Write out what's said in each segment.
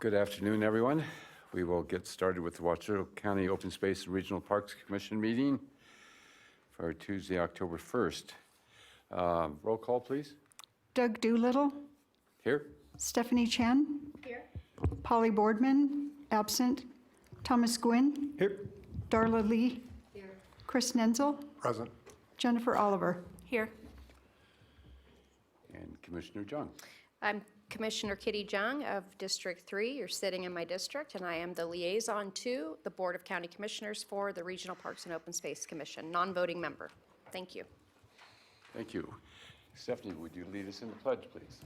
Good afternoon, everyone. We will get started with the Washoe County Open Space and Regional Parks Commission meeting for Tuesday, October 1st. Roll call, please. Doug Doolittle. Here. Stephanie Chen. Here. Polly Boardman, absent. Thomas Gwynn. Here. Darla Lee. Here. Chris Nenzel. Present. Jennifer Oliver. Here. And Commissioner Jung. I'm Commissioner Kitty Jung of District 3. You're sitting in my district, and I am the liaison to the Board of County Commissioners for the Regional Parks and Open Space Commission, non-voting member. Thank you. Thank you. Stephanie, would you lead us in the pledge, please?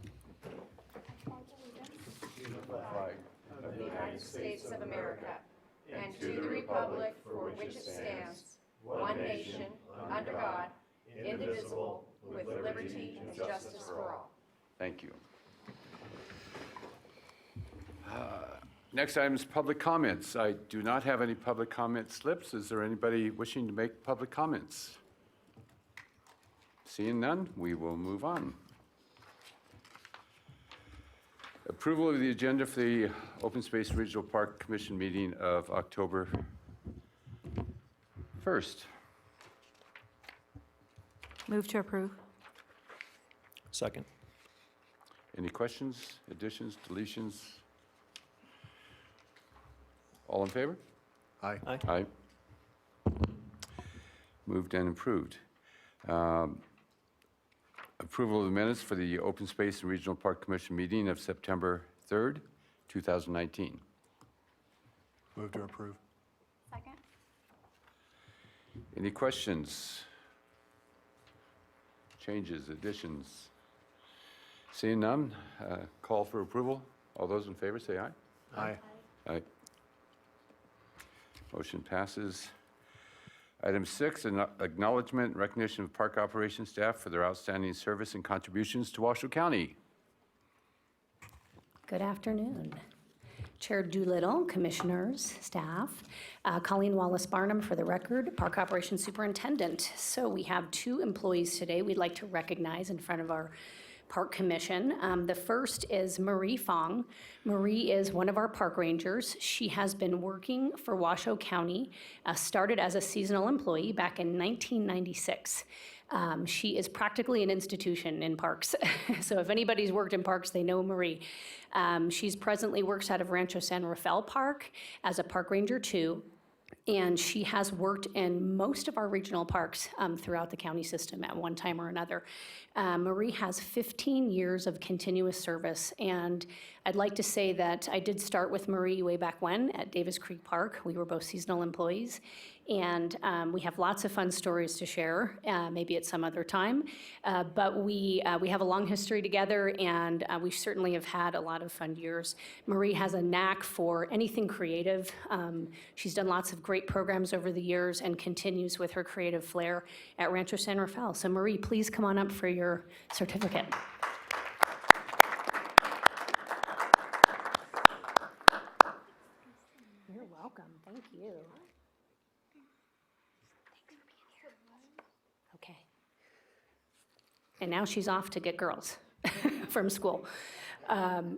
Of the United States of America, and to the republic for which it stands, one nation, under God, indivisible, with liberty and justice for all. Thank you. Next item is public comments. I do not have any public comment slips. Is there anybody wishing to make public comments? Seeing none, we will move on. Approval of the agenda for the Open Space Regional Park Commission meeting of October 1st. Move to approve. Second. Any questions, additions, deletions? All in favor? Aye. Aye. Moved and approved. Approval of the minutes for the Open Space and Regional Park Commission meeting of September 3rd, 2019. Move to approve. Second. Any questions? Changes, additions? Seeing none, call for approval. All those in favor say aye. Aye. Aye. Motion passes. Item 6, an acknowledgement and recognition of park operations staff for their outstanding service and contributions to Washoe County. Good afternoon. Chair Doolittle, commissioners, staff, Colleen Wallace-Barnum for the record, Park Operations Superintendent. So we have 2 employees today we'd like to recognize in front of our Park Commission. The first is Marie Fong. Marie is one of our park rangers. She has been working for Washoe County, started as a seasonal employee back in 1996. She is practically an institution in parks. So if anybody's worked in parks, they know Marie. She's presently works out of Rancho San Rafael Park as a park ranger too. And she has worked in most of our regional parks throughout the county system at one time or another. Marie has 15 years of continuous service, and I'd like to say that I did start with Marie way back when at Davis Creek Park. We were both seasonal employees, and we have lots of fun stories to share, maybe at some other time. But we have a long history together, and we certainly have had a lot of fun years. Marie has a knack for anything creative. She's done lots of great programs over the years and continues with her creative flair at Rancho San Rafael. So Marie, please come on up for your certificate. You're welcome. Thank you. Okay. And now she's off to get girls from school.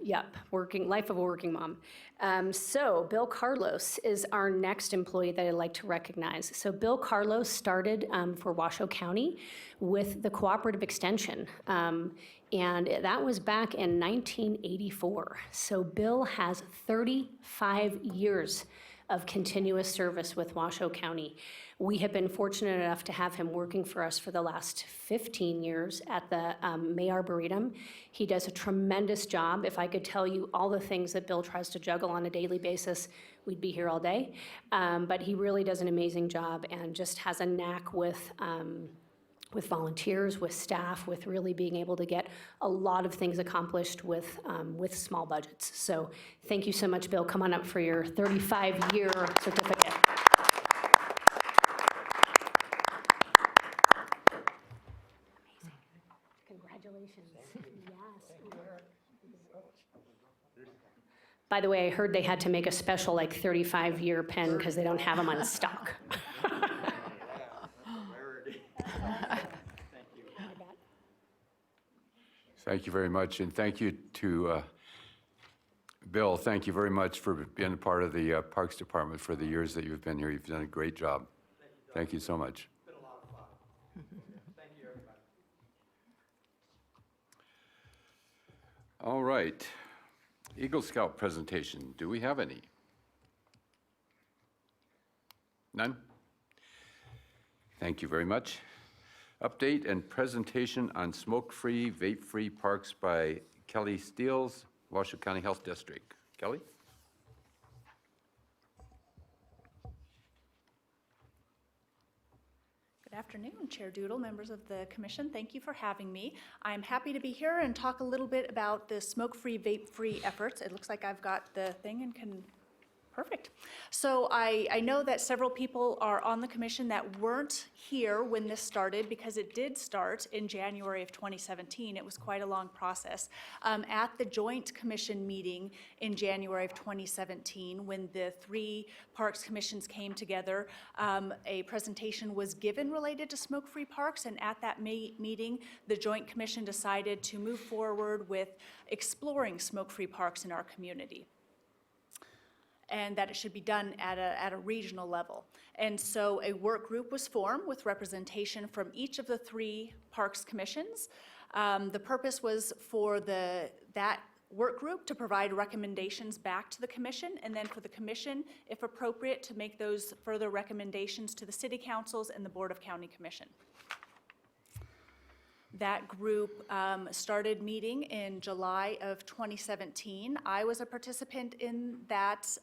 Yep, life of a working mom. So Bill Carlos is our next employee that I'd like to recognize. So Bill Carlos started for Washoe County with the Cooperative Extension, and that was back in 1984. So Bill has 35 years of continuous service with Washoe County. We have been fortunate enough to have him working for us for the last 15 years at the May Arboretum. He does a tremendous job. If I could tell you all the things that Bill tries to juggle on a daily basis, we'd be here all day. But he really does an amazing job and just has a knack with volunteers, with staff, with really being able to get a lot of things accomplished with small budgets. So thank you so much, Bill. Come on up for your 35-year certificate. Amazing. Congratulations. Yes. By the way, I heard they had to make a special 35-year pen because they don't have them on stock. Thank you very much, and thank you to Bill, thank you very much for being a part of the Parks Department for the years that you've been here. You've done a great job. Thank you so much. It's been a lot of fun. Thank you, everybody. All right. Eagle Scout presentation. Do we have any? None? Thank you very much. Update and presentation on smoke-free, vape-free parks by Kelly Steels, Washoe County Health District. Kelly? Good afternoon, Chair Doodle, members of the commission. Thank you for having me. I'm happy to be here and talk a little bit about the smoke-free, vape-free efforts. It looks like I've got the thing and can. Perfect. So I know that several people are on the commission that weren't here when this started, because it did start in January of 2017. It was quite a long process. At the joint commission meeting in January of 2017, when the three parks commissions came together, a presentation was given related to smoke-free parks, and at that meeting, the joint commission decided to move forward with exploring smoke-free parks in our community, and that it should be done at a regional level. And so a work group was formed with representation from each of the three parks commissions. The purpose was for that work group to provide recommendations back to the commission, and then for the commission, if appropriate, to make those further recommendations to the city councils and the Board of County Commission. That group started meeting in July of 2017. I was a participant in that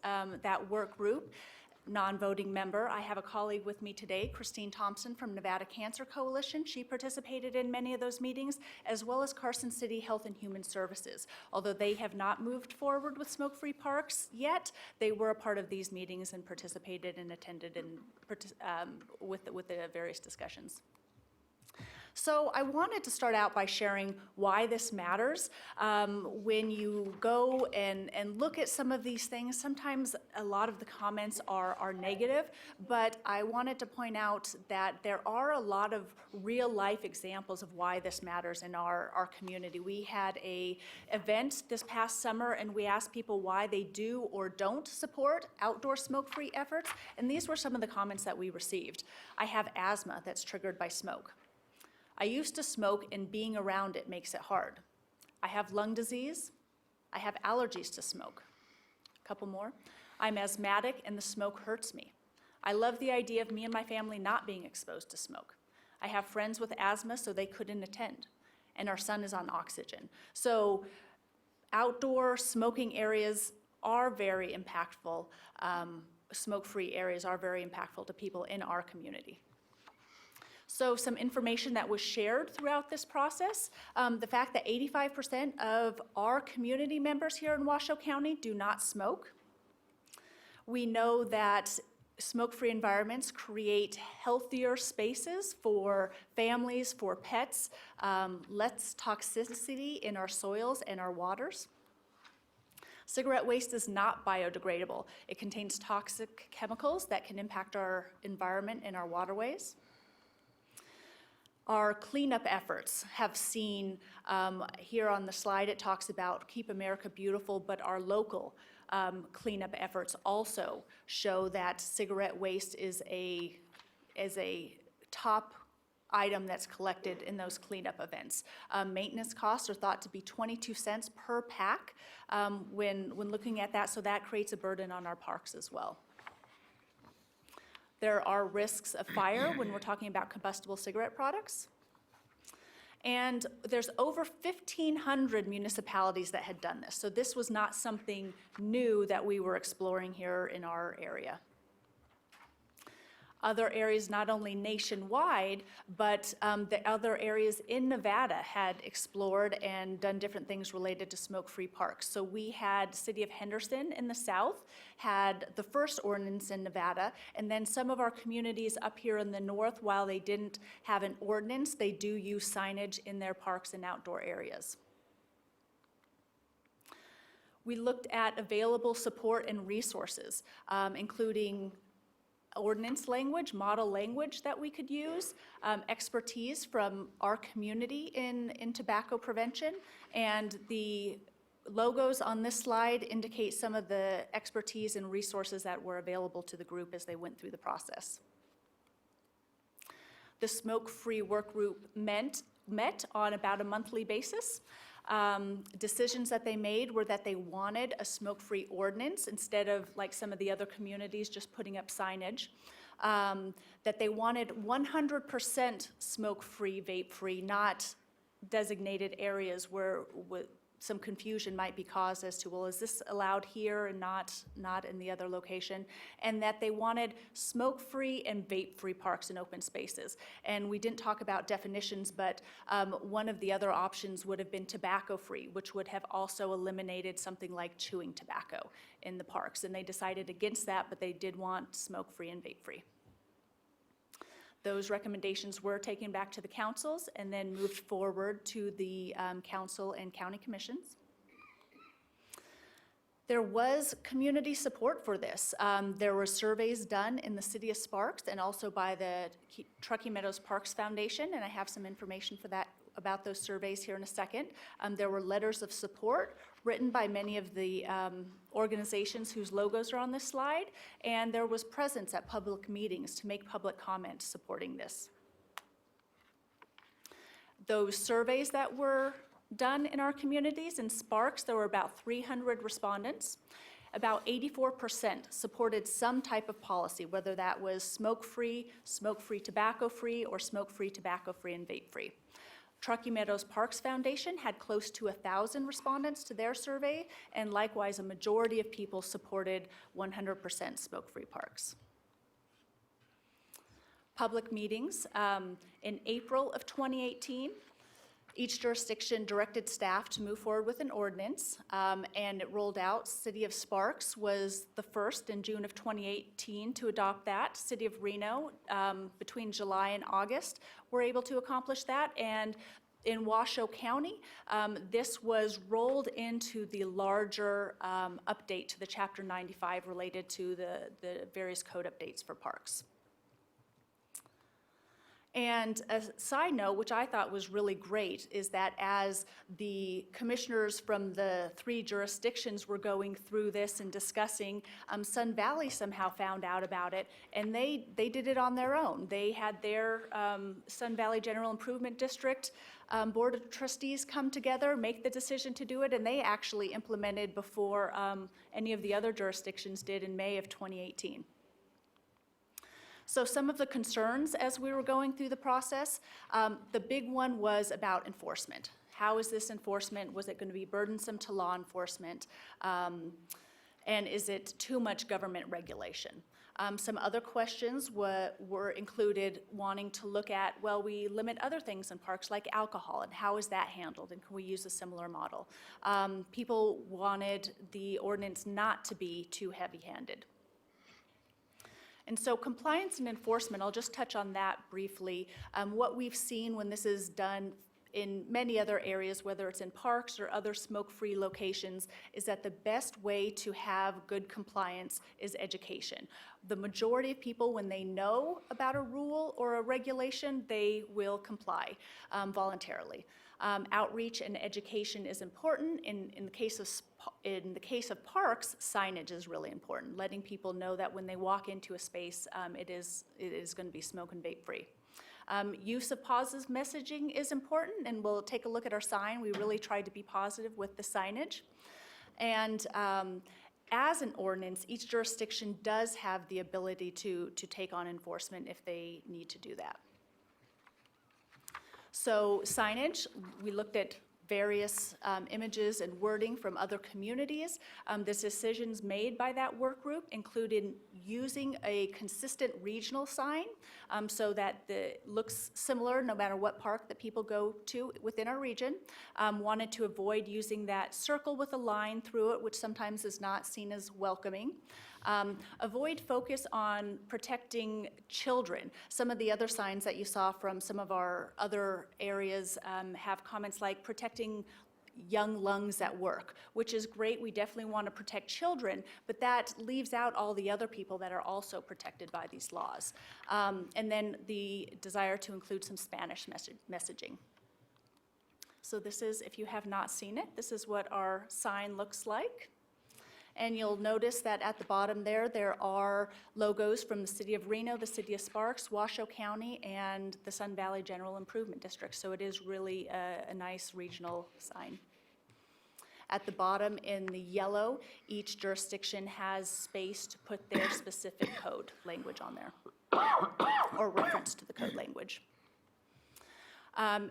work group, non-voting member. I have a colleague with me today, Christine Thompson from Nevada Cancer Coalition. She participated in many of those meetings, as well as Carson City Health and Human Services. Although they have not moved forward with smoke-free parks yet, they were a part of these meetings and participated and attended with the various discussions. So I wanted to start out by sharing why this matters. When you go and look at some of these things, sometimes a lot of the comments are negative, but I wanted to point out that there are a lot of real life examples of why this matters in our community. We had an event this past summer, and we asked people why they do or don't support outdoor smoke-free efforts, and these were some of the comments that we received. I have asthma that's triggered by smoke. I used to smoke, and being around it makes it hard. I have lung disease. I have allergies to smoke. A couple more. I'm asthmatic, and the smoke hurts me. I love the idea of me and my family not being exposed to smoke. I have friends with asthma, so they couldn't attend, and our son is on oxygen. So outdoor smoking areas are very impactful. Smoke-free areas are very impactful to people in our community. So some information that was shared throughout this process, the fact that 85% of our community members here in Washoe County do not smoke. We know that smoke-free environments create healthier spaces for families, for pets, less toxicity in our soils and our waters. Cigarette waste is not biodegradable. It contains toxic chemicals that can impact our environment and our waterways. Our cleanup efforts have seen, here on the slide it talks about Keep America Beautiful, but our local cleanup efforts also show that cigarette waste is a top item that's collected in those cleanup events. Maintenance costs are thought to be 22 cents per pack when looking at that, so that creates a burden on our parks as well. There are risks of fire when we're talking about combustible cigarette products. And there's over 1,500 municipalities that had done this. So this was not something new that we were exploring here in our area. Other areas, not only nationwide, but the other areas in Nevada had explored and done different things related to smoke-free parks. So we had City of Henderson in the south, had the first ordinance in Nevada, and then some of our communities up here in the north, while they didn't have an ordinance, they do use signage in their parks and outdoor areas. We looked at available support and resources, including ordinance language, model language that we could use, expertise from our community in tobacco prevention, and the logos on this slide indicate some of the expertise and resources that were available to the group as they went through the process. The smoke-free work group met on about a monthly basis. Decisions that they made were that they wanted a smoke-free ordinance instead of, like some of the other communities, just putting up signage. That they wanted 100% smoke-free, vape-free, not designated areas where some confusion might be caused as to, well, is this allowed here and not in the other location? And that they wanted smoke-free and vape-free parks and open spaces. And we didn't talk about definitions, but one of the other options would have been tobacco-free, which would have also eliminated something like chewing tobacco in the parks. And they decided against that, but they did want smoke-free and vape-free. Those recommendations were taken back to the councils and then moved forward to the council and county commissions. There was community support for this. There were surveys done in the city of Sparks and also by the Truckee Meadows Parks Foundation, and I have some information for that about those surveys here in a second. There were letters of support written by many of the organizations whose logos are on this slide, and there was presence at public meetings to make public comments supporting this. Those surveys that were done in our communities, in Sparks, there were about 300 respondents. About 84% supported some type of policy, whether that was smoke-free, smoke-free tobacco-free, or smoke-free tobacco-free and vape-free. Truckee Meadows Parks Foundation had close to 1,000 respondents to their survey, and likewise a majority of people supported 100% smoke-free parks. Public meetings. In April of 2018, each jurisdiction directed staff to move forward with an ordinance, and it rolled out. City of Sparks was the first in June of 2018 to adopt that. City of Reno, between July and August, were able to accomplish that. And in Washoe County, this was rolled into the larger update to the Chapter 95 related to the various code updates for parks. And a side note, which I thought was really great, is that as the commissioners from the 3 jurisdictions were going through this and discussing, Sun Valley somehow found out about it, and they did it on their own. They had their Sun Valley General Improvement District Board of Trustees come together, make the decision to do it, and they actually implemented before any of the other jurisdictions did in May of 2018. So some of the concerns as we were going through the process, the big one was about enforcement. How is this enforcement? Was it going to be burdensome to law enforcement? And is it too much government regulation? Some other questions were included wanting to look at, well, we limit other things in parks like alcohol, and how is that handled, and can we use a similar model? People wanted the ordinance not to be too heavy-handed. And so compliance and enforcement, I'll just touch on that briefly. What we've seen when this is done in many other areas, whether it's in parks or other smoke-free locations, is that the best way to have good compliance is education. The majority of people, when they know about a rule or a regulation, they will comply voluntarily. Outreach and education is important. In the case of parks, signage is really important, letting people know that when they walk into a space, it is going to be smoke and vape free. Use of positive messaging is important, and we'll take a look at our sign. We really tried to be positive with the signage. And as an ordinance, each jurisdiction does have the ability to take on enforcement if they need to do that. So signage, we looked at various images and wording from other communities. The decisions made by that work group included using a consistent regional sign so that it looks similar no matter what park that people go to within our region. Wanted to avoid using that circle with a line through it, which sometimes is not seen as welcoming. Avoid focus on protecting children. Some of the other signs that you saw from some of our other areas have comments like protecting young lungs at work, which is great. We definitely want to protect children, but that leaves out all the other people that are also protected by these laws. And then the desire to include some Spanish messaging. So this is, if you have not seen it, this is what our sign looks like. And you'll notice that at the bottom there are logos from the City of Reno, the City of Sparks, Washoe County, and the Sun Valley General Improvement District. So it is really a nice regional sign. At the bottom in the yellow, each jurisdiction has space to put their specific code language on there, or reference to the code language.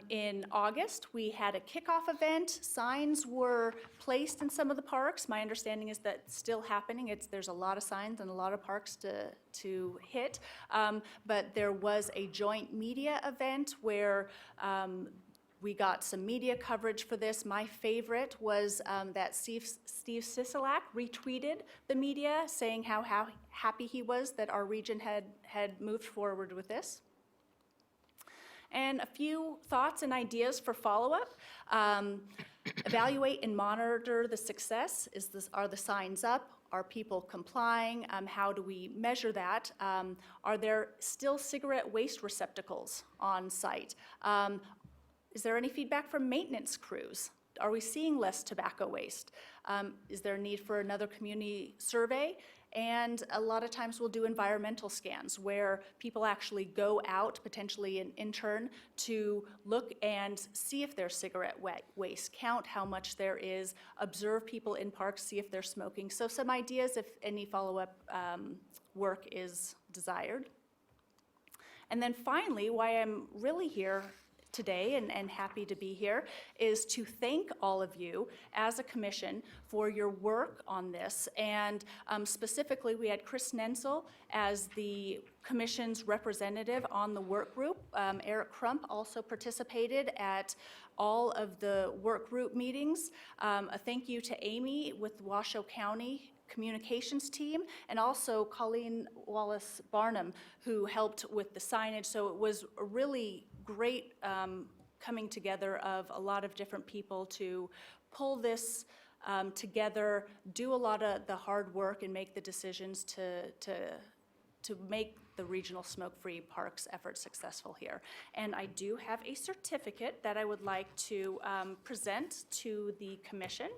In August, we had a kickoff event. Signs were placed in some of the parks. My understanding is that it's still happening. There's a lot of signs and a lot of parks to hit. But there was a joint media event where we got some media coverage for this. My favorite was that Steve Sisolak retweeted the media saying how happy he was that our region had moved forward with this. And a few thoughts and ideas for follow-up. Evaluate and monitor the success. Are the signs up? Are people complying? How do we measure that? Are there still cigarette waste receptacles on site? Is there any feedback from maintenance crews? Are we seeing less tobacco waste? Is there a need for another community survey? And a lot of times we'll do environmental scans where people actually go out, potentially an intern, to look and see if there's cigarette waste, count how much there is, observe people in parks, see if they're smoking. So some ideas if any follow-up work is desired. And then finally, why I'm really here today and happy to be here is to thank all of you as a commission for your work on this. And specifically, we had Chris Nensel as the commission's representative on the work group. Eric Crump also participated at all of the work group meetings. A thank you to Amy with Washoe County communications team, and also Colleen Wallace Barnum, who helped with the signage. So it was a really great coming together of a lot of different people to pull this together, do a lot of the hard work, and make the decisions to make the regional smoke-free parks effort successful here. And I do have a certificate that I would like to present to the commission.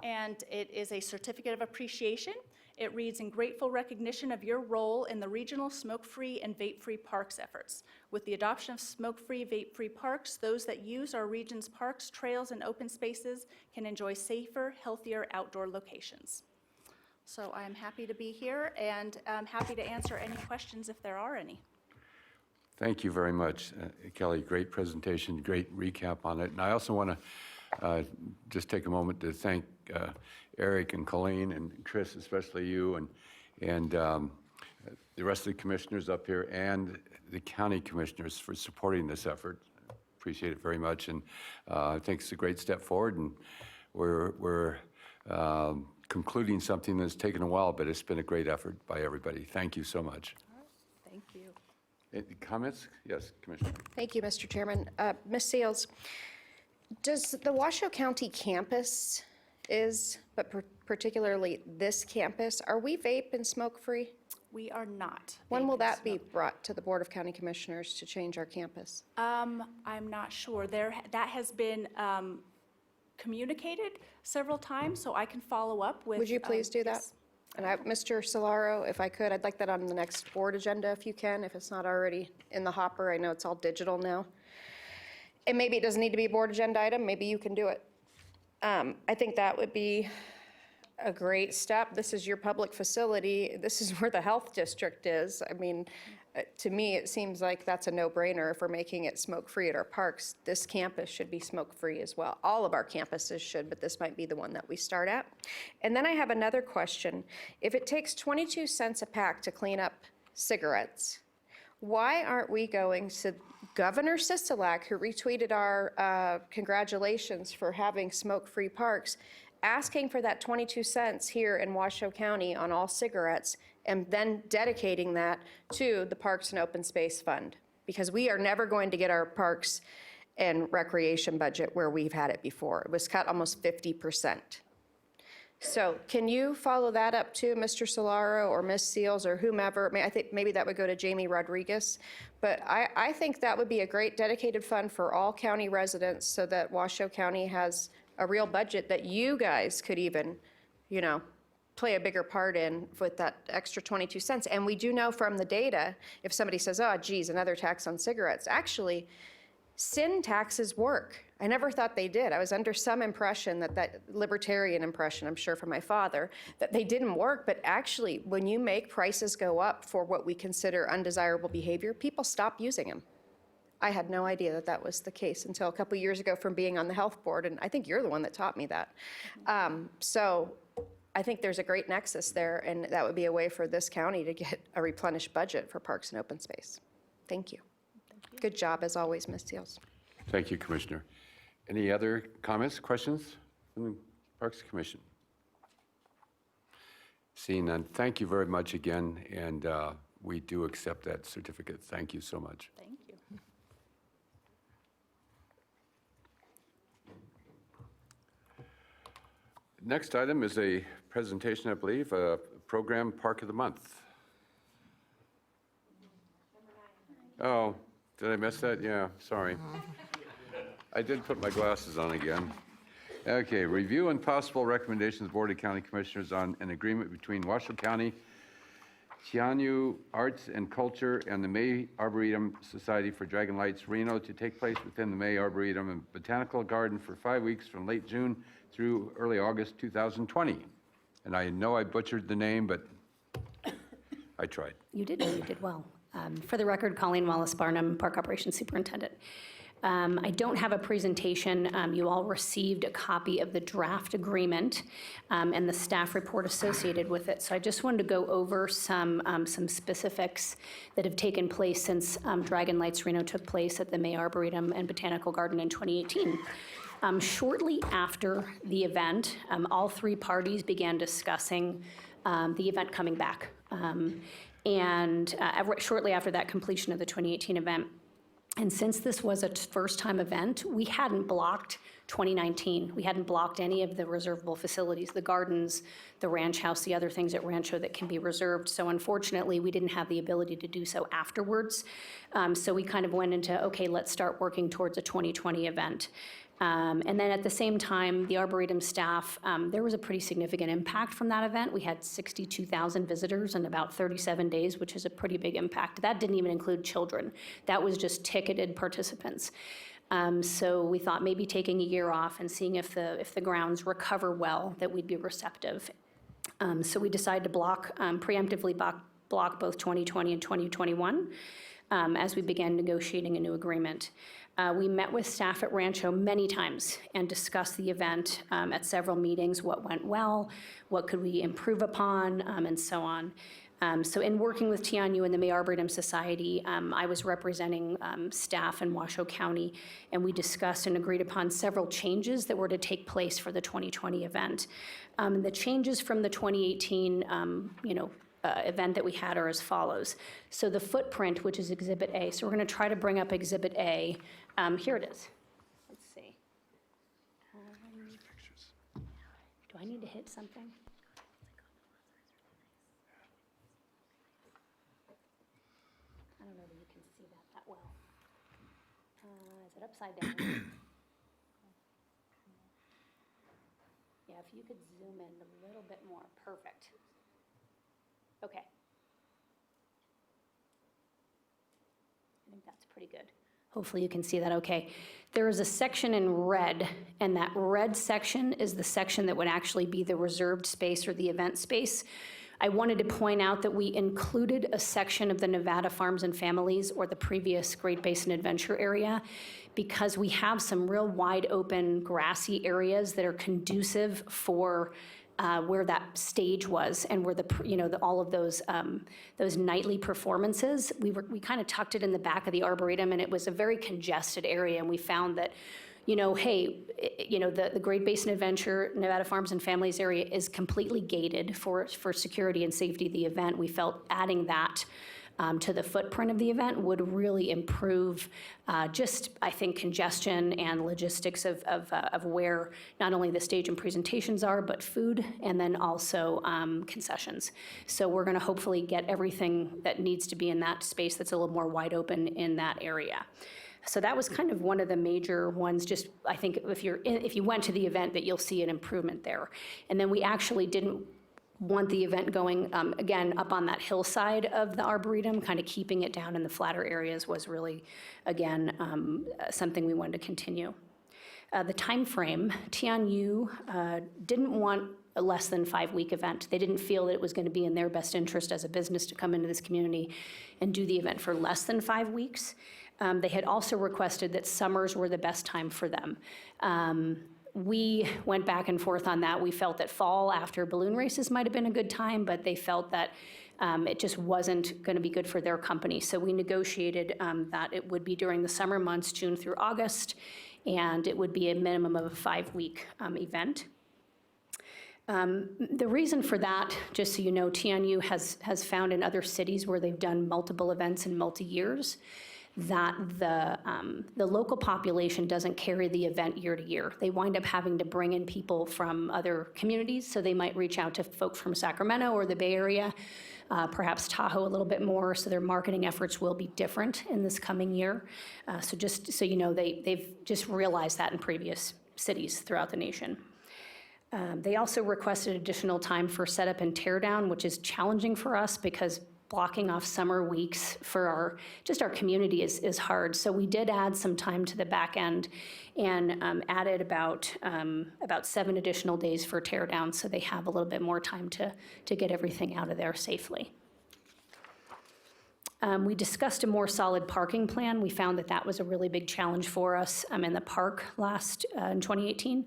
And it is a certificate of appreciation. It reads, "In grateful recognition of your role in the regional smoke-free and vape-free parks efforts. With the adoption of smoke-free, vape-free parks, those that use our region's parks, trails, and open spaces can enjoy safer, healthier outdoor locations." So I'm happy to be here, and I'm happy to answer any questions if there are any. Thank you very much, Kelly. Great presentation, great recap on it. And I also want to just take a moment to thank Eric and Colleen and Chris, especially you, and the rest of the commissioners up here and the county commissioners for supporting this effort. Appreciate it very much, and I think it's a great step forward, and we're concluding something that's taken a while, but it's been a great effort by everybody. Thank you so much. Thank you. Any comments? Yes, Commissioner. Thank you, Mr. Chairman. Ms. Seals, does the Washoe County campus but particularly this campus, are we vape and smoke-free? We are not. When will that be brought to the Board of County Commissioners to change our campus? I'm not sure. That has been communicated several times, so I can follow up with. Would you please do that? yes. And Mr. Solaro, if I could, I'd like that on the next board agenda if you can, if it's not already in the hopper. I know it's all digital now. And maybe it doesn't need to be a board agenda item. Maybe you can do it. I think that would be a great step. This is your public facility. This is where the health district is. I mean, to me, it seems like that's a no-brainer. If we're making it smoke-free at our parks, this campus should be smoke-free as well. All of our campuses should, but this might be the one that we start at. And then I have another question. If it takes 22 cents a pack to clean up cigarettes, why aren't we going to Governor Sisolak, who retweeted our congratulations for having smoke-free parks, asking for that 22 cents here in Washoe County on all cigarettes, and then dedicating that to the Parks and Open Space Fund? Because we are never going to get our parks and recreation budget where we've had it before. It was cut almost 50%. So can you follow that up too, Mr. Solaro or Ms. Seals or whomever? I think maybe that would go to Jamie Rodriguez. But I think that would be a great dedicated fund for all county residents so that Washoe County has a real budget that you guys could even, you know, play a bigger part in with that extra 22 cents. And we do know from the data, if somebody says, oh, geez, another tax on cigarettes, actually, sin taxes work. I never thought they did. I was under some impression that libertarian impression, I'm sure from my father, that they didn't work. But actually, when you make prices go up for what we consider undesirable behavior, people stop using them. I had no idea that that was the case until a couple years ago from being on the health board, and I think you're the one that taught me that. So I think there's a great nexus there, and that would be a way for this county to get a replenished budget for parks and open space. Thank you. Good job, as always, Ms. Seals. Thank you, Commissioner. Any other comments, questions from the Parks Commission? Seeing none, thank you very much again, and we do accept that certificate. Thank you so much. Thank you. Next item is a presentation, I believe, a program Park of the Month. Oh, did I miss that? Yeah, sorry. I did put my glasses on again. Okay, review and possible recommendations of the Board of County Commissioners on an agreement between Washoe County, Tianyu Arts and Culture, and the May Arboretum Society for Dragon Lights Reno to take place within the May Arboretum and Botanical Garden for 5 weeks from late June through early August 2020. And I know I butchered the name, but I tried. You did well. For the record, Colleen Wallace-Barnum, Park Operations Superintendent. I don't have a presentation. You all received a copy of the draft agreement and the staff report associated with it. So I just wanted to go over some specifics that have taken place since Dragon Lights Reno took place at the May Arboretum and Botanical Garden in 2018. Shortly after the event, all three parties began discussing the event coming back. Shortly after that completion of the 2018 event, and since this was a first-time event, we hadn't blocked 2019. We hadn't blocked any of the reservable facilities, the gardens, the ranch house, the other things at Rancho that can be reserved. So unfortunately, we didn't have the ability to do so afterwards. So we kind of went into, okay, let's start working towards a 2020 event. And then at the same time, the Arboretum staff, there was a pretty significant impact from that event. We had 62,000 visitors in about 37 days, which is a pretty big impact. That didn't even include children. That was just ticketed participants. So we thought maybe taking a year off and seeing if the grounds recover well, that we'd be receptive. So we decided to preemptively block both 2020 and 2021 as we began negotiating a new agreement. We met with staff at Rancho many times and discussed the event at several meetings, what went well, what could we improve upon, and so on. So in working with Tianyu and the May Arboretum Society, I was representing staff in Washoe County, and we discussed and agreed upon several changes that were to take place for the 2020 event. The changes from the 2018 event that we had are as follows. So the footprint, which is Exhibit A, so we're going to try to bring up Exhibit A. Here it is. Let's see. Do I need to hit something? I don't know that you can see that well. Is it upside down? Yeah, if you could zoom in a little bit more. Perfect. Okay. I think that's pretty good. Hopefully you can see that okay. There is a section in red, and that red section is the section that would actually be the reserved space or the event space. I wanted to point out that we included a section of the Nevada Farms and Families, or the previous Great Basin Adventure area, because we have some real wide open grassy areas that are conducive for where that stage was and where all of those nightly performances. We kind of tucked it in the back of the Arboretum, and it was a very congested area, and we found that, the Great Basin Adventure, Nevada Farms and Families area is completely gated for security and safety of the event. We felt adding that to the footprint of the event would really improve just, I think, congestion and logistics of where not only the stage and presentations are, but food, and then also concessions. So we're going to hopefully get everything that needs to be in that space that's a little more wide open in that area. So that was kind of one of the major ones, just I think if you went to the event that you'll see an improvement there. And then we actually didn't want the event going, again, up on that hillside of the Arboretum, kind of keeping it down in the flatter areas was really, again, something we wanted to continue. The time frame, Tianyu didn't want a less than 5-week event. They didn't feel that it was going to be in their best interest as a business to come into this community and do the event for less than 5 weeks. They had also requested that summers were the best time for them. We went back and forth on that. We felt that fall after balloon races might have been a good time, but they felt that it just wasn't going to be good for their company. So we negotiated that it would be during the summer months, June through August, and it would be a minimum of a 5-week event. The reason for that, just so you know, Tianyu has found in other cities where they've done multiple events in multi-years, that the local population doesn't carry the event year to year. They wind up having to bring in people from other communities, so they might reach out to folks from Sacramento or the Bay Area, perhaps Tahoe a little bit more, so their marketing efforts will be different in this coming year. So just so you know, they've just realized that in previous cities throughout the nation. They also requested additional time for setup and teardown, which is challenging for us because blocking off summer weeks for our community is hard. So we did add some time to the back end and added about 7 additional days for teardown, so they have a little bit more time to get everything out of there safely. We discussed a more solid parking plan. We found that was a really big challenge for us in the park in 2018.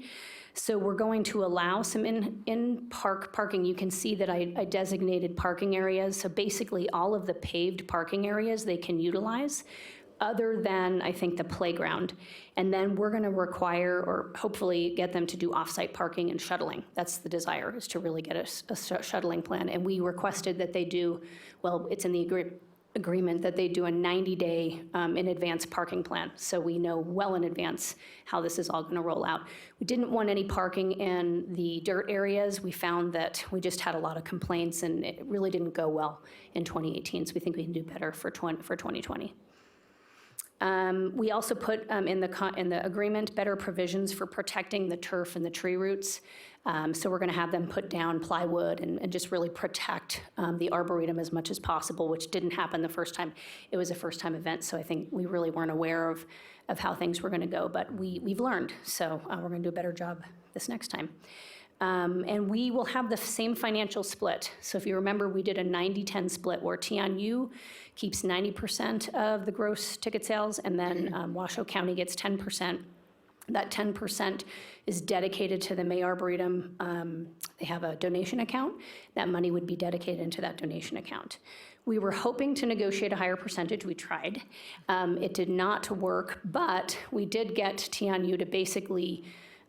So we're going to allow some in-park parking. You can see that I designated parking areas. So basically all of the paved parking areas they can utilize, other than, I think, the playground. And then we're going to require, or hopefully get them to do off-site parking and shuttling. That's the desire, is to really get a shuttling plan. And we requested that they do, well, it's in the agreement that they do a 90-day in advance parking plan, so we know well in advance how this is all going to roll out. We didn't want any parking in the dirt areas. We found that we just had a lot of complaints, and it really didn't go well in 2018, so we think we can do better for 2020. We also put in the agreement better provisions for protecting the turf and the tree roots. So we're going to have them put down plywood and just really protect the Arboretum as much as possible, which didn't happen the first time. It was a first-time event, so I think we really weren't aware of how things were going to go, but we've learned, so we're going to do a better job this next time. And we will have the same financial split. So if you remember, we did a 90-10 split where Tianyu keeps 90% of the gross ticket sales, and then Washoe County gets 10%. That 10% is dedicated to the May Arboretum. They have a donation account. That money would be dedicated into that donation account. We were hoping to negotiate a higher percentage. We tried. It did not work, but we did get Tianyu to basically,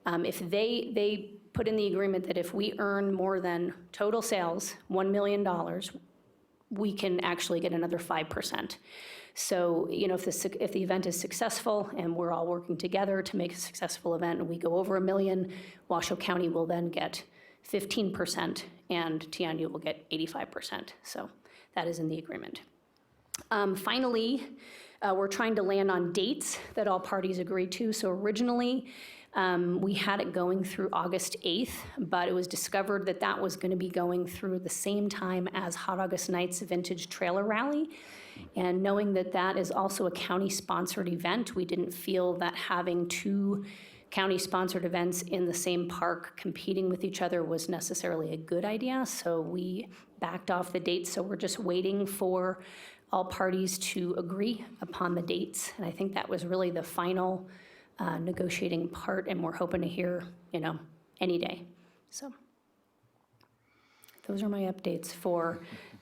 if they put in the agreement that if we earn more than total sales, $1 million, we can actually get another 5%. So, you know, if the event is successful and we're all working together to make a successful event and we go over $1 million, Washoe County will then get 15% and Tianyu will get 85%. So that is in the agreement. Finally, we're trying to land on dates that all parties agreed to. So originally, we had it going through August 8th, but it was discovered that that was going to be going through the same time as Hot August Night's Vintage Trailer Rally. And knowing that that is also a county-sponsored event, we didn't feel that having 2 county-sponsored events in the same park competing with each other was necessarily a good idea, so we backed off the dates. So we're just waiting for all parties to agree upon the dates, and I think that was really the final negotiating part, and we're hoping to hear, you know, any day. So those are my updates for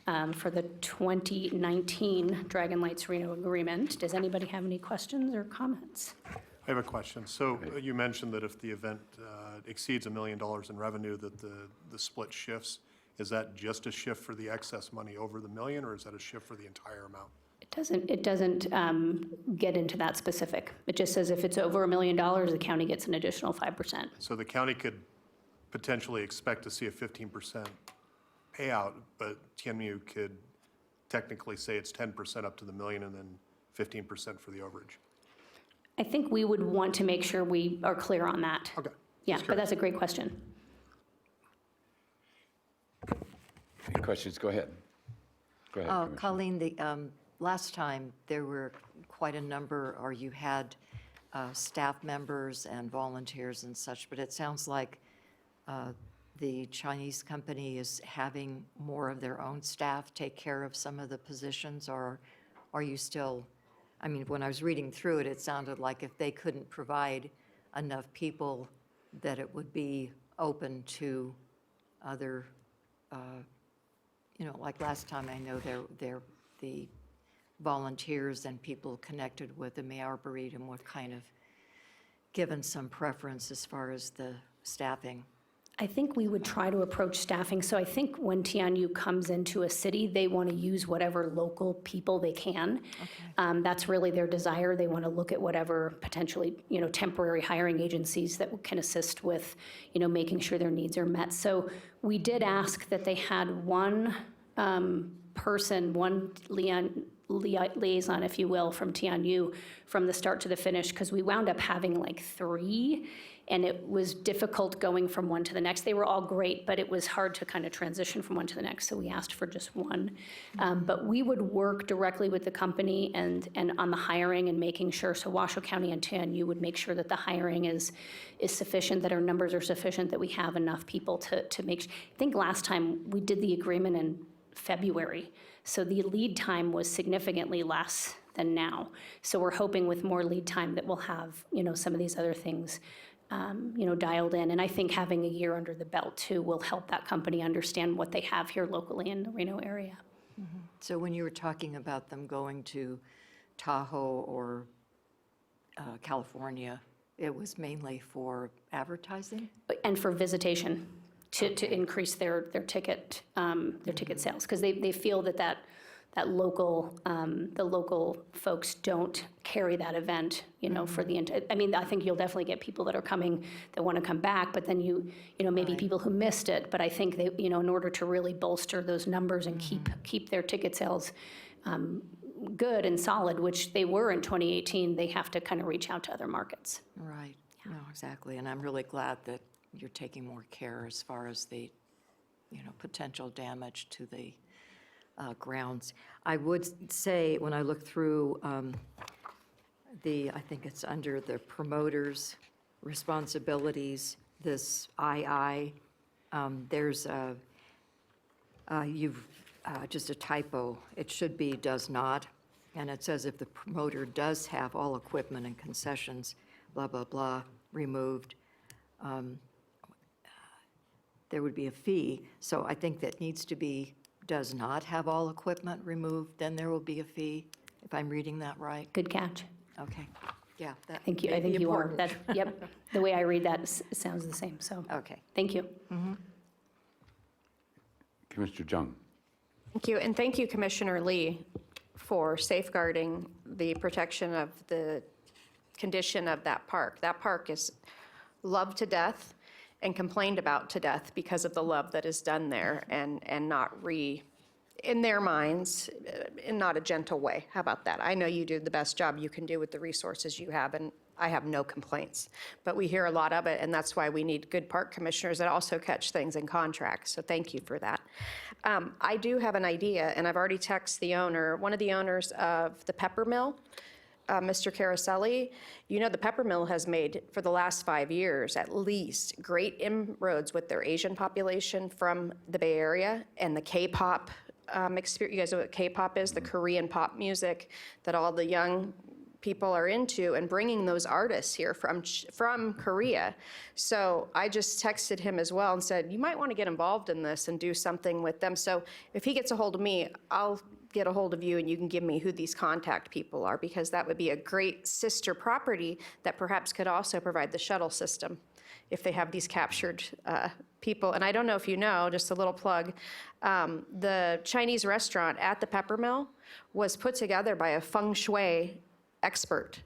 the 2019 Dragon Lights Reno agreement. Does anybody have any questions or comments? I have a question. So you mentioned that if the event exceeds $1 million in revenue, that the split shifts. is that just a shift for the excess money over the million, or is that a shift for the entire amount? It doesn't get into that specific. It just says if it's over $1 million, the county gets an additional 5%. So the county could potentially expect to see a 15% payout, but TMU could technically say it's 10% up to the million and then 15% for the overage. I think we would want to make sure we are clear on that. Okay. Yeah, Just but curious. that's a great question. Any questions? Go ahead. Go ahead, Commissioner. Colleen, the last time, there were quite a number, or you had staff members and volunteers and such, but it sounds like the Chinese company is having more of their own staff take care of some of the positions, or are you still, I mean, when I was reading through it, it sounded like if they couldn't provide enough people, that it would be open to other, like last time, I know the volunteers and people connected with the May Arboretum were kind of given some preference as far as the staffing. I think we would try to approach staffing. So I think when TNU comes into a city, they want to use whatever local people they can. That's really their desire. They want to look at whatever potentially, temporary hiring agencies that can assist with, making sure their needs are met. So we did ask that they had one person, one liaison, if you will, from TNU from the start to the finish, because we wound up having like 3. And it was difficult going from one to the next. They were all great, but it was hard to kind of transition from one to the next, so we asked for just one. But we would work directly with the company and on the hiring and making sure, so Washoe County and TNU would make sure that the hiring is sufficient, that our numbers are sufficient, that we have enough people to make, I think last time we did the agreement in February, so the lead time was significantly less than now. So we're hoping with more lead time that we'll have, some of these other things dialed in. And I think having a year under the belt too will help that company understand what they have here locally in the Reno area. So when you were talking about them going to Tahoe or California, it was mainly for advertising? And for visitation to increase their ticket sales, because they feel that local, the local folks don't carry that event, for the, I think you'll definitely get people that are coming that want to come back, but then maybe Right. people who missed it. But I think they, in order to really bolster those numbers and keep their ticket sales good and solid, which they were in 2018, they have to kind of reach out to other markets. Right, no, exactly. And I'm really glad that you're taking more care as far as the, potential damage to the grounds. I would say, when I look through I think it's under the promoters' responsibilities, this II, there's just a typo. It should be does not, and it says if the promoter does have all equipment and concessions, blah, blah, blah, removed, there would be a fee. So I think that needs to be does not have all equipment removed, then there will be a fee, if I'm reading that right. Good catch. Okay, yeah. That I think may be you are. important. Yep. The way I read that sounds the same. So Okay. thank you. Commissioner Jung. Thank you, and thank you, Commissioner Lee, for safeguarding the protection of the condition of that park. That park is loved to death and complained about to death because of the love that is done there, and not in their minds, in not a gentle way. How about that? I know you do the best job you can do with the resources you have, and I have no complaints. But we hear a lot of it, and that's why we need good park commissioners that also catch things in contracts. So thank you for that. I do have an idea, and I've already texted the owner, one of the owners of the Pepper Mill, Mr. Caroselli. The Pepper Mill has made, for the last 5 years at least, great inroads with their Asian population from the Bay Area and the K-pop experience. You guys know what K-pop is? The Korean pop music that all the young people are into, and bringing those artists here from Korea. So I just texted him as well and said, you might want to get involved in this and do something with them. So if he gets a hold of me, I'll get a hold of you and you can give me who these contact people are, because that would be a great sister property that perhaps could also provide the shuttle system if they have these captured people. And I don't know if you know, just a little plug, the Chinese restaurant at the Peppermill was put together by a feng shui expert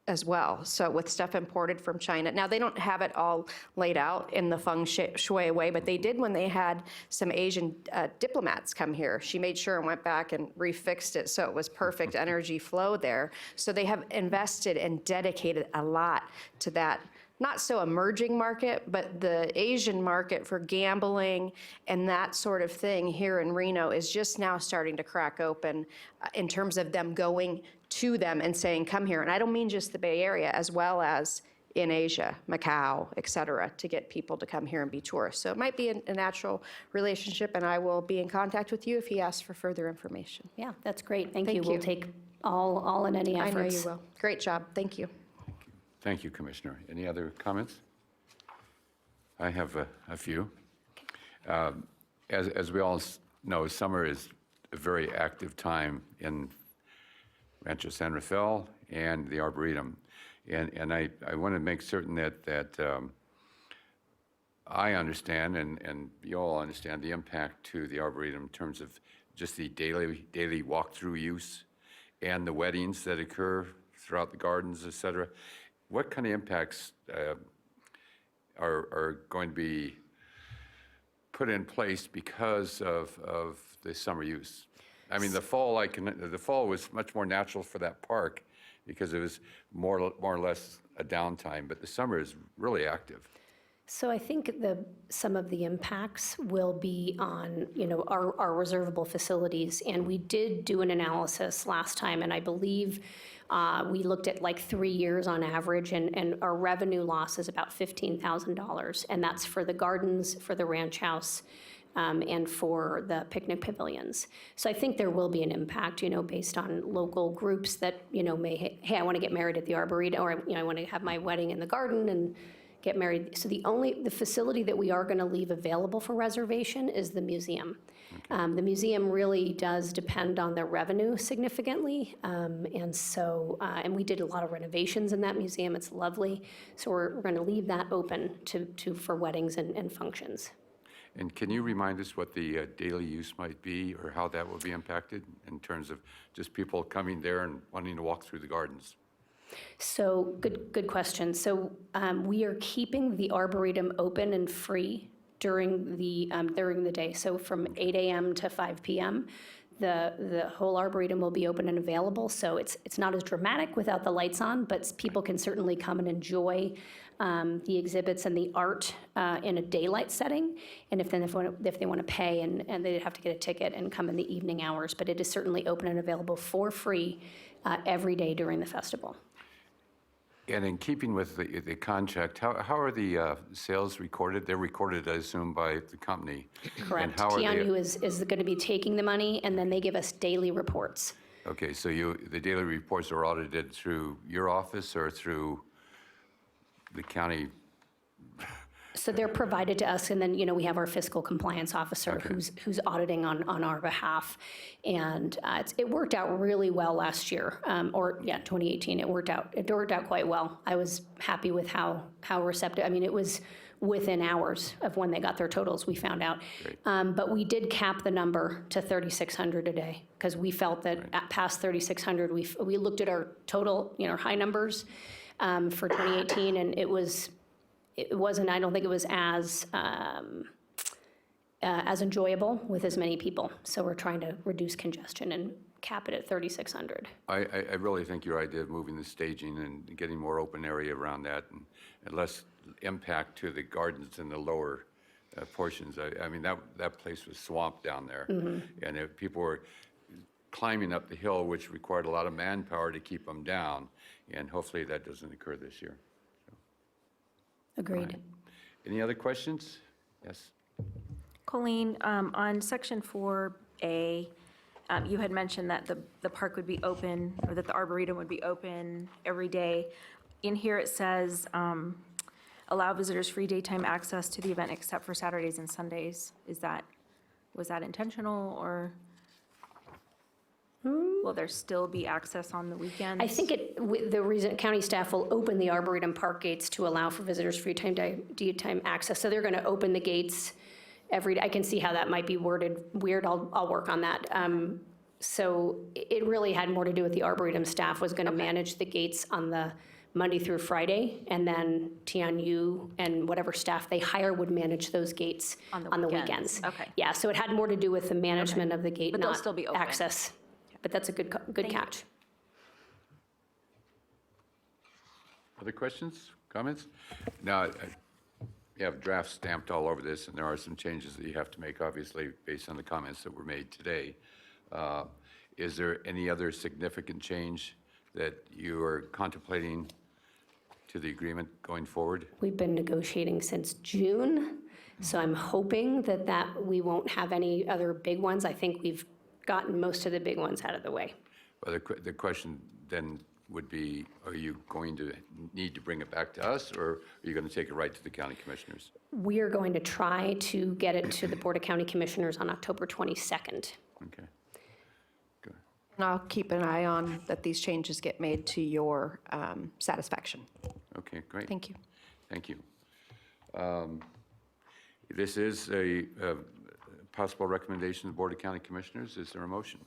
as well, so with stuff imported from China. Now, they don't have it all laid out in the feng shui way, but they did when they had some Asian diplomats come here. She made sure and went back and refixed it so it was perfect energy flow there. So they have invested and dedicated a lot to that, not so emerging market, but the Asian market for gambling and that sort of thing here in Reno is just now starting to crack open in terms of them going to them and saying, come here. And I don't mean just the Bay Area, as well as in Asia, Macau, et cetera, to get people to come here and be tourists. So it might be a natural relationship, and I will be in contact with you if he asks for further information. Yeah, that's great. Thank Thank you. We'll you. take all and any I efforts. know you will. Great job. Thank you. Thank you, Commissioner. Any other comments? I have a few. As we all know, summer is a very active time in Rancho San Rafael and the Arboretum. And I want to make certain that I understand and you all understand the impact to the Arboretum in terms of just the daily walk-through use and the weddings that occur throughout the gardens, et cetera. What kind of impacts are going to be put in place because of the summer use? I mean, the fall was much more natural for that park because it was more or less a downtime, but the summer is really active. So I think some of the impacts will be on, our reservable facilities. And we did do an analysis last time, and I believe we looked at like 3 years on average, and our revenue loss is about $15,000. And that's for the gardens, for the ranch house, and for the picnic pavilions. So I think there will be an impact, based on local groups that, may, hey, I want to get married at the Arboretum, or, I want to have my wedding in the garden and get married. So the facility that we are going to leave available for reservation is the museum. Okay. The museum really does depend on their revenue significantly. And we did a lot of renovations in that museum. It's lovely. So we're going to leave that open for weddings and functions. And can you remind us what the daily use might be or how that will be impacted in terms of just people coming there and wanting to walk through the gardens? So good question. So we are keeping the Arboretum open and free during the day. So from 8 a.m. to 5 p.m., the whole Arboretum will be open and available. So it's not as dramatic without the lights on, but people can certainly come and enjoy the exhibits and the art in a daylight setting. And if they want to pay, and they have to get a ticket and come in the evening hours. But it is certainly open and available for free every day during the festival. And in keeping with the contract, how are the sales recorded? They're recorded, I assume, by the company. Correct. And how are Tianyu is going to be taking the money, and then they give us daily reports. Okay, so the daily reports are audited through your office or through the county? So they're provided to us, and then, we have our fiscal compliance officer Okay. who's auditing on our behalf. And it worked out really well last year, 2018. It worked out quite well. I was happy with how receptive. I mean, it was within hours of when they got their totals, we found out. But we did cap the number to 3,600 a day because we felt that at past 3,600, we looked at our total, high numbers for 2018, and it wasn't, I don't think it was as enjoyable with as many people. So we're trying to reduce congestion and cap it at 3,600. I really think your idea of moving the staging and getting more open area around that and less impact to the gardens in the lower portions. I mean, that place was swamped down there. Mm-hmm. And if people were climbing up the hill, which required a lot of manpower to keep them down. And hopefully that doesn't occur this year. Agreed. Right. Any other questions? Yes. Colleen, on section 4A, you had mentioned that the park would be open, or that the Arboretum would be open every day. In here it says, allow visitors free daytime access to the event except for Saturdays and Sundays. Was that intentional, or? Will there still be access on the weekends? I think the reason county staff will open the Arboretum Park gates to allow for visitors free time access. So they're going to open the gates every day. I can see how that might be worded weird. I'll work on that. So it really had more to do with the Arboretum staff was going to manage the gates on the Monday through Friday, and then Tianyu and whatever staff they hire would manage those gates On the on the weekends. weekends. Okay. Yeah, so it had more to do with the management of the gate, But they'll not still be open. access. But that's a good catch. Other questions, comments? Now, you have drafts stamped all over this, and there are some changes that you have to make, obviously, based on the comments that were made today. Is there any other significant change that you are contemplating to the agreement going forward? We've been negotiating since June, so I'm hoping that we won't have any other big ones. I think we've gotten most of the big ones out of the way. Well, the question then would be, are you going to need to bring it back to us, or are you going to take it right to the county commissioners? We are going to try to get it to the Board of County Commissioners on October 22nd. Okay. Good. And I'll keep an eye on that these changes get made to your satisfaction. Okay, great. Thank you. Thank you. This is a possible recommendation of the Board of County Commissioners. Is there a motion?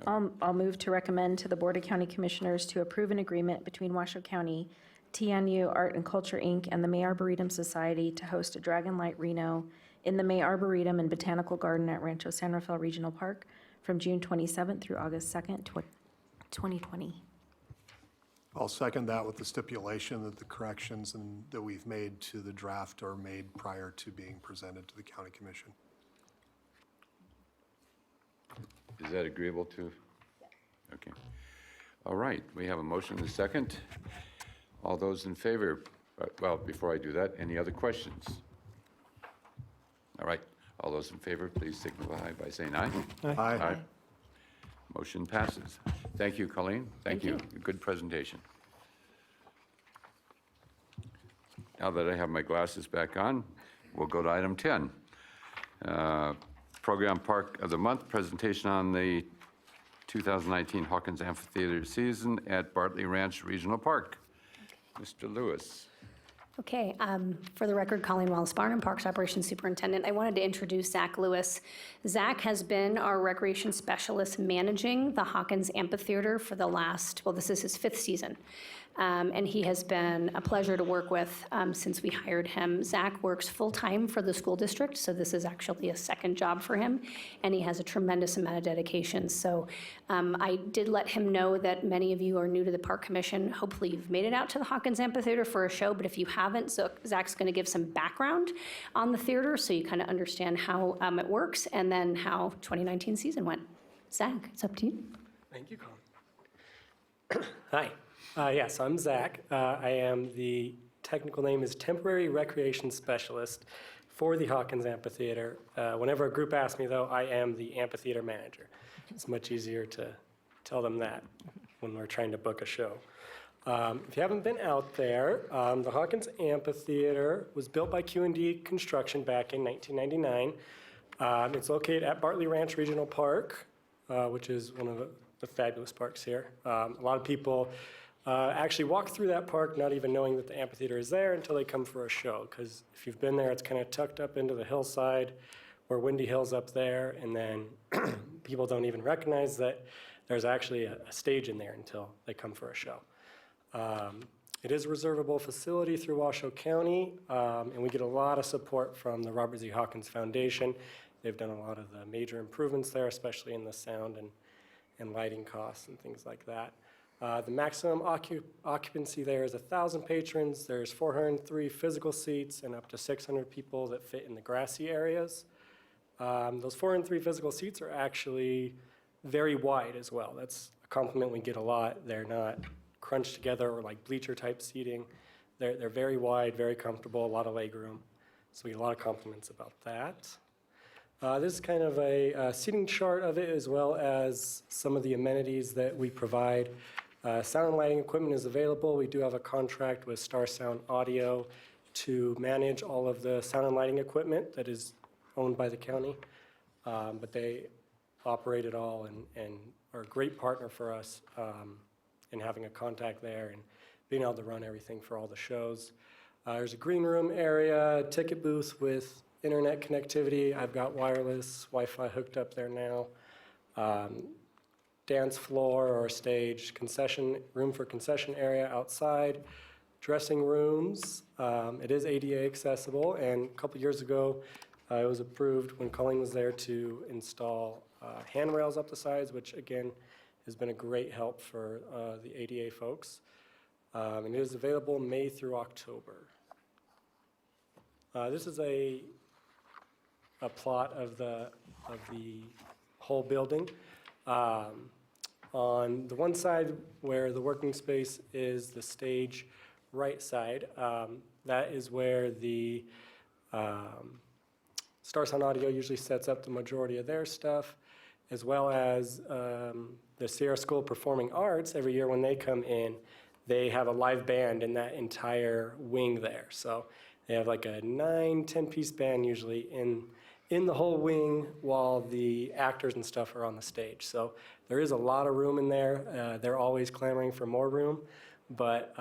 I'll move to recommend to the Board of County Commissioners to approve an agreement between Washoe County, TNU Art and Culture, Inc., and the May Arboretum Society to host a Dragonlight Reno in the May Arboretum and Botanical Garden at Rancho San Rafael Regional Park from June 27th through August 2nd, 2020. I'll second that with the stipulation that the corrections that we've made to the draft are made prior to being presented to the county commission. Is that agreeable to? Okay. All right, we have a motion and a second. All those in favor? Well, before I do that, any other questions? All right, all those in favor, please signify by saying aye. Aye. Motion passes. Thank you, Colleen. Thank you. Good presentation. Now that I have my glasses back on, we'll go to item 10. Program Park of the Month, presentation on the 2019 Hawkins Amphitheater season at Bartley Ranch Regional Park. Mr. Lewis. Okay, for the record, Colleen Wallace-Barnum, Parks Operations Superintendent. I wanted to introduce Zach Lewis. Zach has been our recreation specialist managing the Hawkins Amphitheater for the last, well, this is his 5th season. And he has been a pleasure to work with since we hired him. Zach works full-time for the school district, so this is actually a second job for him, and he has a tremendous amount of dedication. So I did let him know that many of you are new to the Park Commission. Hopefully you've made it out to the Hawkins Amphitheater for a show, but if you haven't, so Zach's going to give some background on the theater so you kind of understand how it works and then how 2019 season went. Zach, it's up to you. Thank you, Colin. Hi. Yes, I'm Zach. I am the technical name is Temporary Recreation Specialist for the Hawkins Amphitheater. Whenever a group asks me, though, I am the amphitheater manager. It's much easier to tell them that when we're trying to book a show. If you haven't been out there, the Hawkins Amphitheater was built by Q&D Construction back in 1999. It's located at Bartley Ranch Regional Park, which is one of the fabulous parks here. A lot of people actually walk through that park not even knowing that the amphitheater is there until they come for a show, because if you've been there, it's kind of tucked up into the hillside where Windy Hill's up there, and then people don't even recognize that there's actually a stage in there until they come for a show. It is a reservable facility through Washoe County, and we get a lot of support from the Robert Z. Hawkins Foundation. They've done a lot of the major improvements there, especially in the sound and lighting costs and things like that. The maximum occupancy there is 1,000 patrons. There's 403 physical seats and up to 600 people that fit in the grassy areas. Those 403 physical seats are actually very wide as well. That's a compliment we get a lot. They're not crunched together or like bleacher type seating. They're very wide, very comfortable, a lot of leg room. So we get a lot of compliments about that. This is kind of a seating chart of it, as well as some of the amenities that we provide. Sound and lighting equipment is available. We do have a contract with Star Sound Audio, to manage all of the sound and lighting equipment that is owned by the county. But they operate it all and are a great partner for us in having a contact there and being able to run everything for all the shows. There's a green room area, ticket booth with internet connectivity. I've got wireless Wi-Fi hooked up there now. Dance floor or stage, room for concession area outside, dressing rooms. It is ADA accessible, and a couple years ago, it was approved when Colleen was there to install handrails up the sides, which again has been a great help for the ADA folks. And it is available May through October. This is a plot of the whole building. On the one side where the working space is the stage right side, that is where the Star Sound Audio usually sets up the majority of their stuff, as well as the Sierra School of Performing Arts. Every year when they come in, they have a live band in that entire wing there. So they have like a 9-10-piece band usually in the whole wing while the actors and stuff are on the stage. So there is a lot of room in there. They're always clamoring for more room, but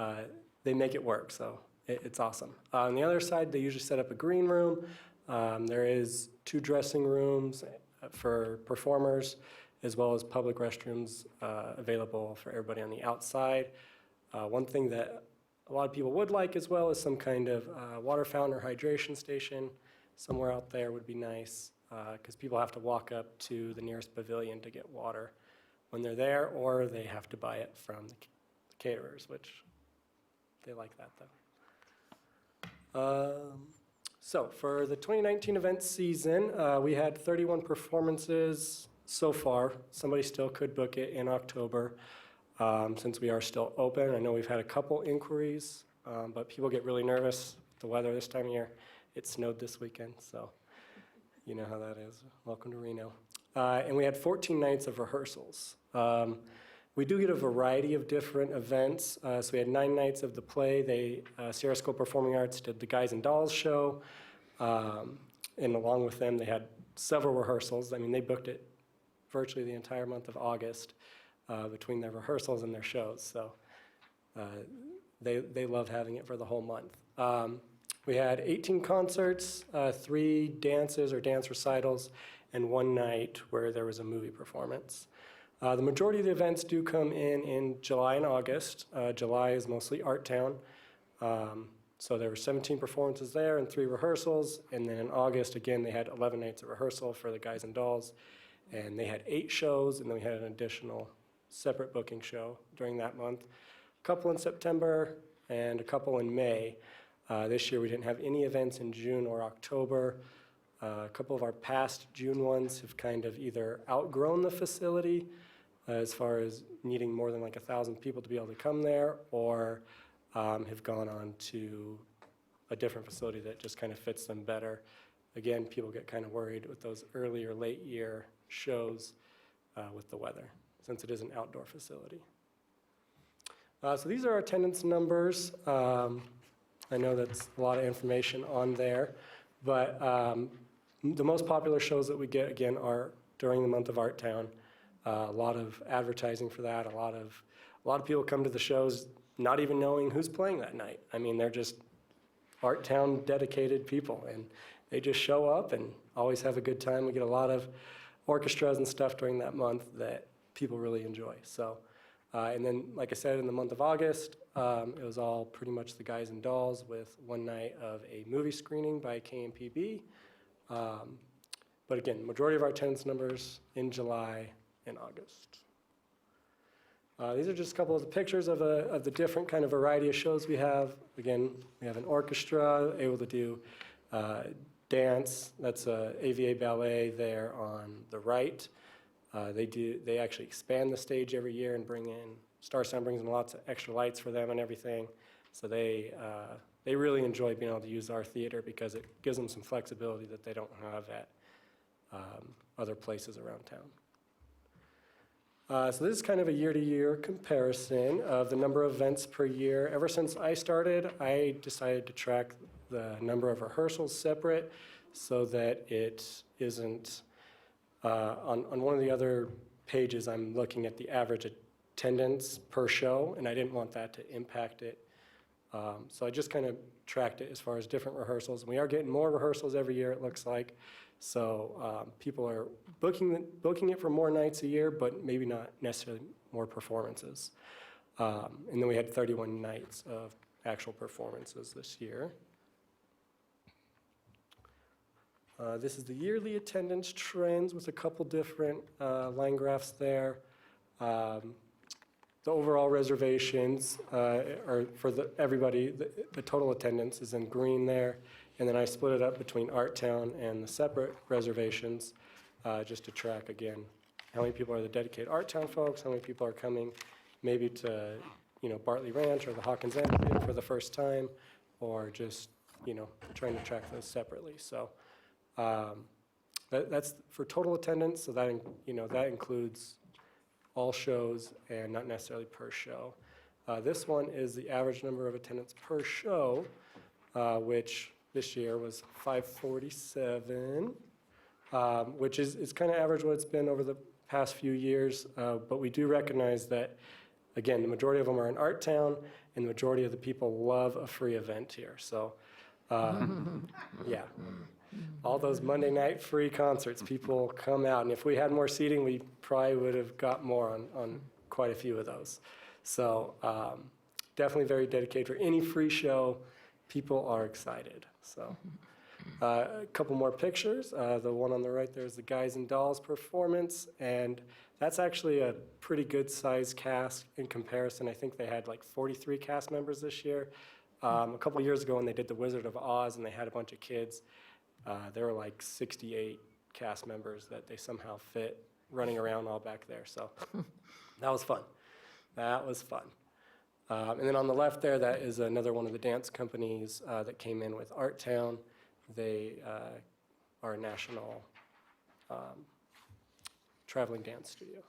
they make it work, so it's awesome. On the other side, they usually set up a green room. There is 2 dressing rooms for performers, as well as public restrooms available for everybody on the outside. One thing that a lot of people would like as well is some kind of water fountain or hydration station somewhere out there would be nice, because people have to walk up to the nearest pavilion to get water when they're there, or they have to buy it from the caterers, which they like that though. So for the 2019 event season, we had 31 performances so far. Somebody still could book it in October since we are still open. I know we've had a couple inquiries, but people get really nervous with the weather this time of year. It snowed this weekend, so you know how that is. Welcome to Reno. And we had 14 nights of rehearsals. We do get a variety of different events. So we had 9 nights of the play. Sierra School Performing Arts did the Guys and Dolls show. And along with them, they had several rehearsals. I mean, they booked it virtually the entire month of August between their rehearsals and their shows. So they love having it for the whole month. We had 18 concerts, 3 dances or dance recitals, and 1 night where there was a movie performance. The majority of the events do come in July and August. July is mostly Art Town. So there were 17 performances there and 3 rehearsals. And then in August, again, they had 11 nights of rehearsal for the Guys and Dolls. And they had 8 shows, and then we had an additional separate booking show during that month. A couple in September and a couple in May. This year we didn't have any events in June or October. A couple of our past June ones have kind of either outgrown the facility as far as needing more than like 1,000 people to be able to come there, or have gone on to a different facility that just kind of fits them better. Again, people get kind of worried with those early or late year shows with the weather, since it is an outdoor facility. So these are our attendance numbers. I know that's a lot of information on there, but the most popular shows that we get, again, are during the month of Art Town. A lot of advertising for that. A lot of people come to the shows not even knowing who's playing that night. I mean, they're just Art Town dedicated people, and they just show up and always have a good time. We get a lot of orchestras and stuff during that month that people really enjoy. So, and then, like I said, in the month of August, it was all pretty much the Guys and Dolls with 1 night of a movie screening by KMPB. But again, majority of our attendance numbers in July and August. These are just a couple of the pictures of the different kind of variety of shows we have. Again, we have an orchestra able to do dance. That's AVA Ballet there on the right. They actually expand the stage every year and bring in, Star Sound brings in lots of extra lights for them and everything. So they really enjoy being able to use our theater because it gives them some flexibility that they don't have at other places around town. So this is kind of a year-to-year comparison of the number of events per year. Ever since I started, I decided to track the number of rehearsals separate so that it isn't, on one of the other pages, I'm looking at the average attendance per show, and I didn't want that to impact it. So I just kind of tracked it as far as different rehearsals. We are getting more rehearsals every year, it looks like. So people are booking it for more nights a year, but maybe not necessarily more performances. And then we had 31 nights of actual performances this year. This is the yearly attendance trends with a couple different line graphs there. The overall reservations are for everybody, the total attendance is in green there. And then I split it up between Arttown and the separate reservations, just to track again, how many people are the dedicated Arttown folks, how many people are coming maybe to, Bartley Ranch or the Hawkins Amphitheater for the first time, or just, trying to track those separately. So that's for total attendance. So that, that includes all shows and not necessarily per show. This one is the average number of attendance per show, which this year was 547, which is kind of average what it's been over the past few years. But we do recognize that, again, the majority of them are in Arttown, and the majority of the people love a free event here. So, yeah. All those Monday night free concerts, people come out. And if we had more seating, we probably would have got more on quite a few of those. So definitely very dedicated. For any free show, people are excited. So a couple more pictures. The one on the right there is the Guys and Dolls performance. And that's actually a pretty good sized cast in comparison. I think they had like 43 cast members this year. A couple years ago when they did The Wizard of Oz and they had a bunch of kids, there were like 68 cast members that they somehow fit running around all back there. So that was fun. That was fun. And then on the left there, that is another one of the dance companies that came in with Arttown. They are a national traveling dance studio.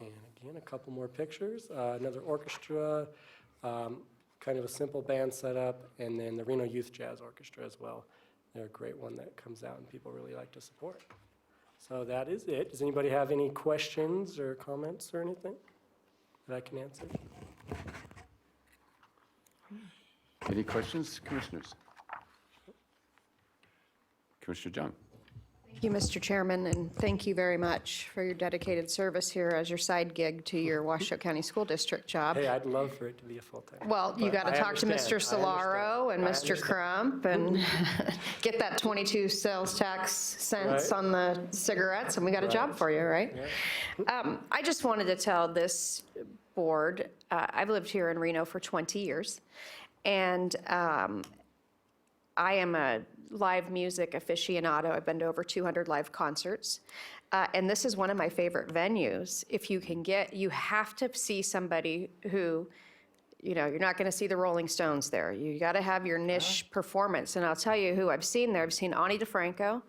And again, a couple more pictures. Another orchestra, kind of a simple band setup, and then the Reno Youth Jazz Orchestra as well. They're a great one that comes out and people really like to support. So that is it. Does anybody have any questions or comments or anything that I can answer? Any questions, commissioners? Commissioner Jung. Thank you, Mr. Chairman, and thank you very much for your dedicated service here as your side gig to your Washoe County School District job. Hey, I'd love for it to be a full-time. Well, you but got to I talk to Mr. understand. Solaro and I Mr. understand. Crump and get that 22 sales tax cents Right. on the cigarettes, and we got a job Right. for you, right? I just wanted to tell this board, I've lived here in Reno for 20 years, and I am a live music aficionado. I've been to over 200 live concerts. And this is one of my favorite venues. If you can you have to see somebody who, you're not going to see the Rolling Stones there. You got to have your niche performance. And I'll tell you who I've seen there. I've seen Ani DeFranco.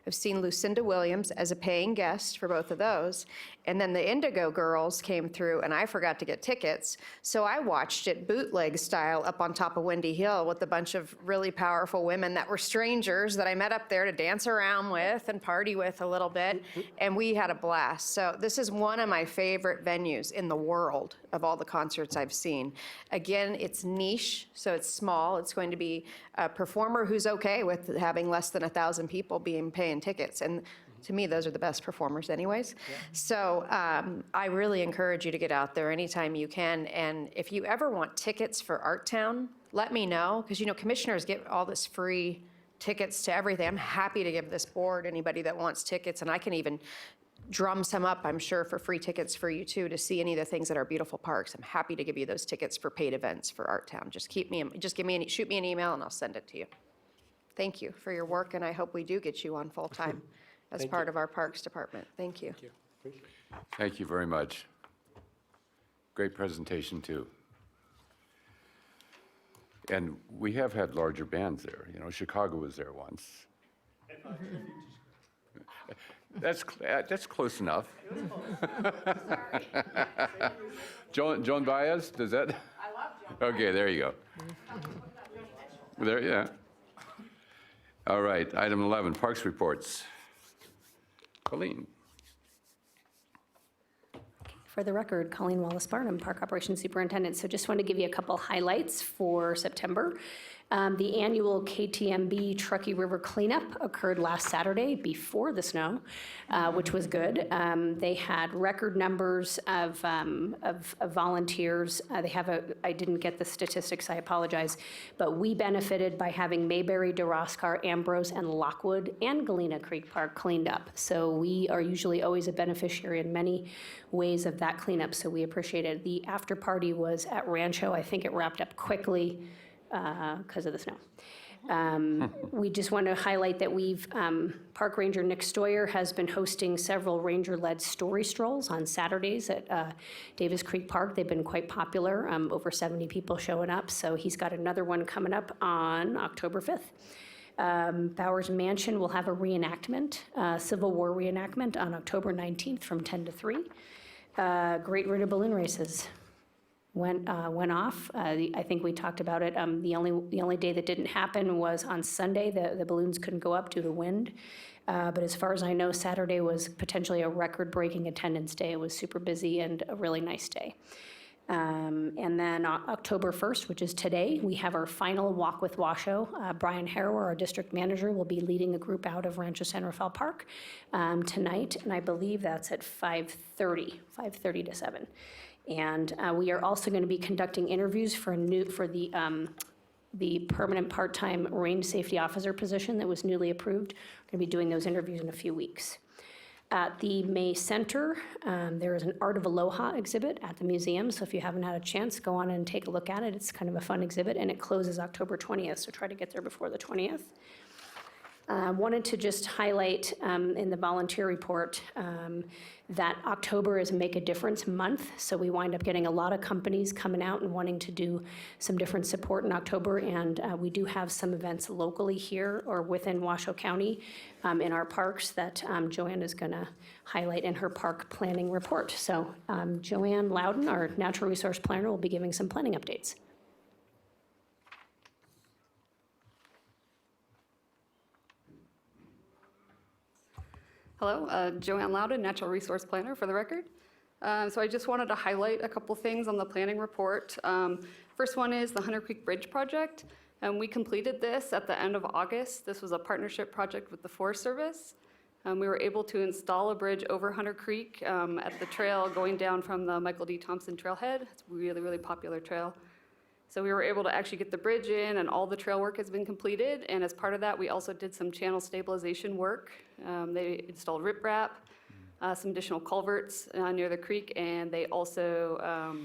I've seen Lucinda Williams as a paying guest for both of those. And then the Indigo Girls came through, and I forgot to get tickets. So I watched it bootleg style up on top of Windy Hill with a bunch of really powerful women that were strangers that I met up there to dance around with and party with a little bit. And we had a blast. So this is one of my favorite venues in the world of all the concerts I've seen. Again, it's niche, so it's small. It's going to be a performer who's okay with having less than 1,000 people paying tickets. And to me, those are the best performers anyways. Yeah. So I really encourage you to get out there anytime you can. And if you ever want tickets for Arttown, let me know, because commissioners get all this free tickets to everything. I'm happy to give this board anybody that wants tickets, and I can even drum some up, I'm sure, for free tickets for you too, to see any of the things that are beautiful parks. I'm happy to give you those tickets for paid events for Arttown. Shoot me an email and I'll send it to you. Thank you for your work, and I hope we do get you on full-time as Thank part you. of our Parks Department. Thank you. Thank you. Appreciate it. Thank you very much. Great presentation, too. And we have had larger bands there. Chicago was there once. That's close enough. Joan Baez, does that? I love Okay, there you go. There, yeah. All right, item 11, Parks Reports. Colleen. For the record, Colleen Wallace-Barnum, Park Operations Superintendent. So just want to give you a couple highlights for September. The annual KTMB Truckee River cleanup occurred last Saturday before the snow, which was good. They had record numbers of volunteers. I didn't get the statistics, I apologize, but we benefited by having Mayberry, DeRoscar, Ambrose, and Lockwood, and Galena Creek Park cleaned up. So we are usually always a beneficiary in many ways of that cleanup, so we appreciate it. The after party was at Rancho. I think it wrapped up quickly because of the snow. We just want to highlight that Park Ranger Nick Stoyer has been hosting several ranger-led story strolls on Saturdays at Davis Creek Park. They've been quite popular, over 70 people showing up, so he's got another one coming up on October 5th. Bowers Mansion will have a reenactment, Civil War reenactment on October 19th from 10 to 3. Great Ritter balloon races went off. I think we talked about it. The only day that didn't happen was on Sunday. The balloons couldn't go up due to wind. But as far as I know, Saturday was potentially a record-breaking attendance day. It was super busy and a really nice day. And then October 1st, which is today, we have our final Walk with Washoe. Brian Harrower, our district manager, will be leading a group out of Rancho San Rafael Park tonight, and I believe that's at 5:30 to 7. And we are also going to be conducting interviews for the permanent part-time range safety officer position that was newly approved. We're going to be doing those interviews in a few weeks. At the May Center, there is an Art of Aloha exhibit at the museum, so if you haven't had a chance, go on and take a look at it. It's kind of a fun exhibit, and it closes October 20th, so try to get there before the 20th. Wanted to just highlight in the volunteer report that October is Make a Difference month, so we wind up getting a lot of companies coming out and wanting to do some different support in October, and we do have some events locally here or within Washoe County in our parks that Joanne is going to highlight in her park planning report. So Joanne Loudon, our natural resource planner, will be giving some planning updates. Hello, Joanne Loudon, Natural Resource Planner for the record. So I just wanted to highlight a couple things on the planning report. First one is the Hunter Creek Bridge project. We completed this at the end of August. This was a partnership project with the Forest Service. We were able to install a bridge over Hunter Creek at the trail going down from the Michael D. Thompson Trailhead. It's a really, really popular trail. So we were able to actually get the bridge in, and all the trail work has been completed. And as part of that, we also did some channel stabilization work. They installed riprap, some additional culverts near the creek, and they also,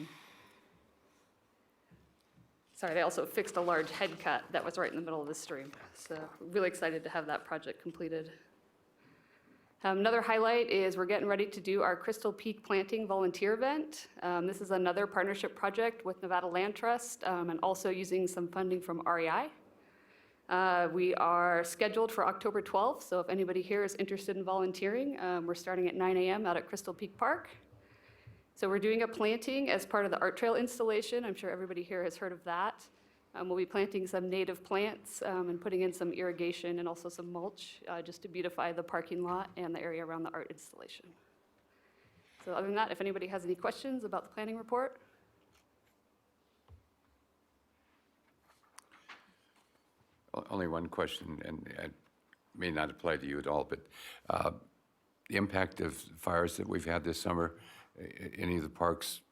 they also fixed a large head cut that was right in the middle of the stream. So really excited to have that project completed. Another highlight is we're getting ready to do our Crystal Peak Planting Volunteer Event. This is another partnership project with Nevada Land Trust and also using some funding from REI. We are scheduled for October 12th, so if anybody here is interested in volunteering, we're starting at 9 a.m. out at Crystal Peak Park. So we're doing a planting as part of the art trail installation. I'm sure everybody here has heard of that. We'll be planting some native plants and putting in some irrigation and also some mulch just to beautify the parking lot and the area around the art installation. So other than that, if anybody has any questions about the planning report. Only one question, and it may not apply to you at all, but the impact of fires that we've had this summer, any of the parks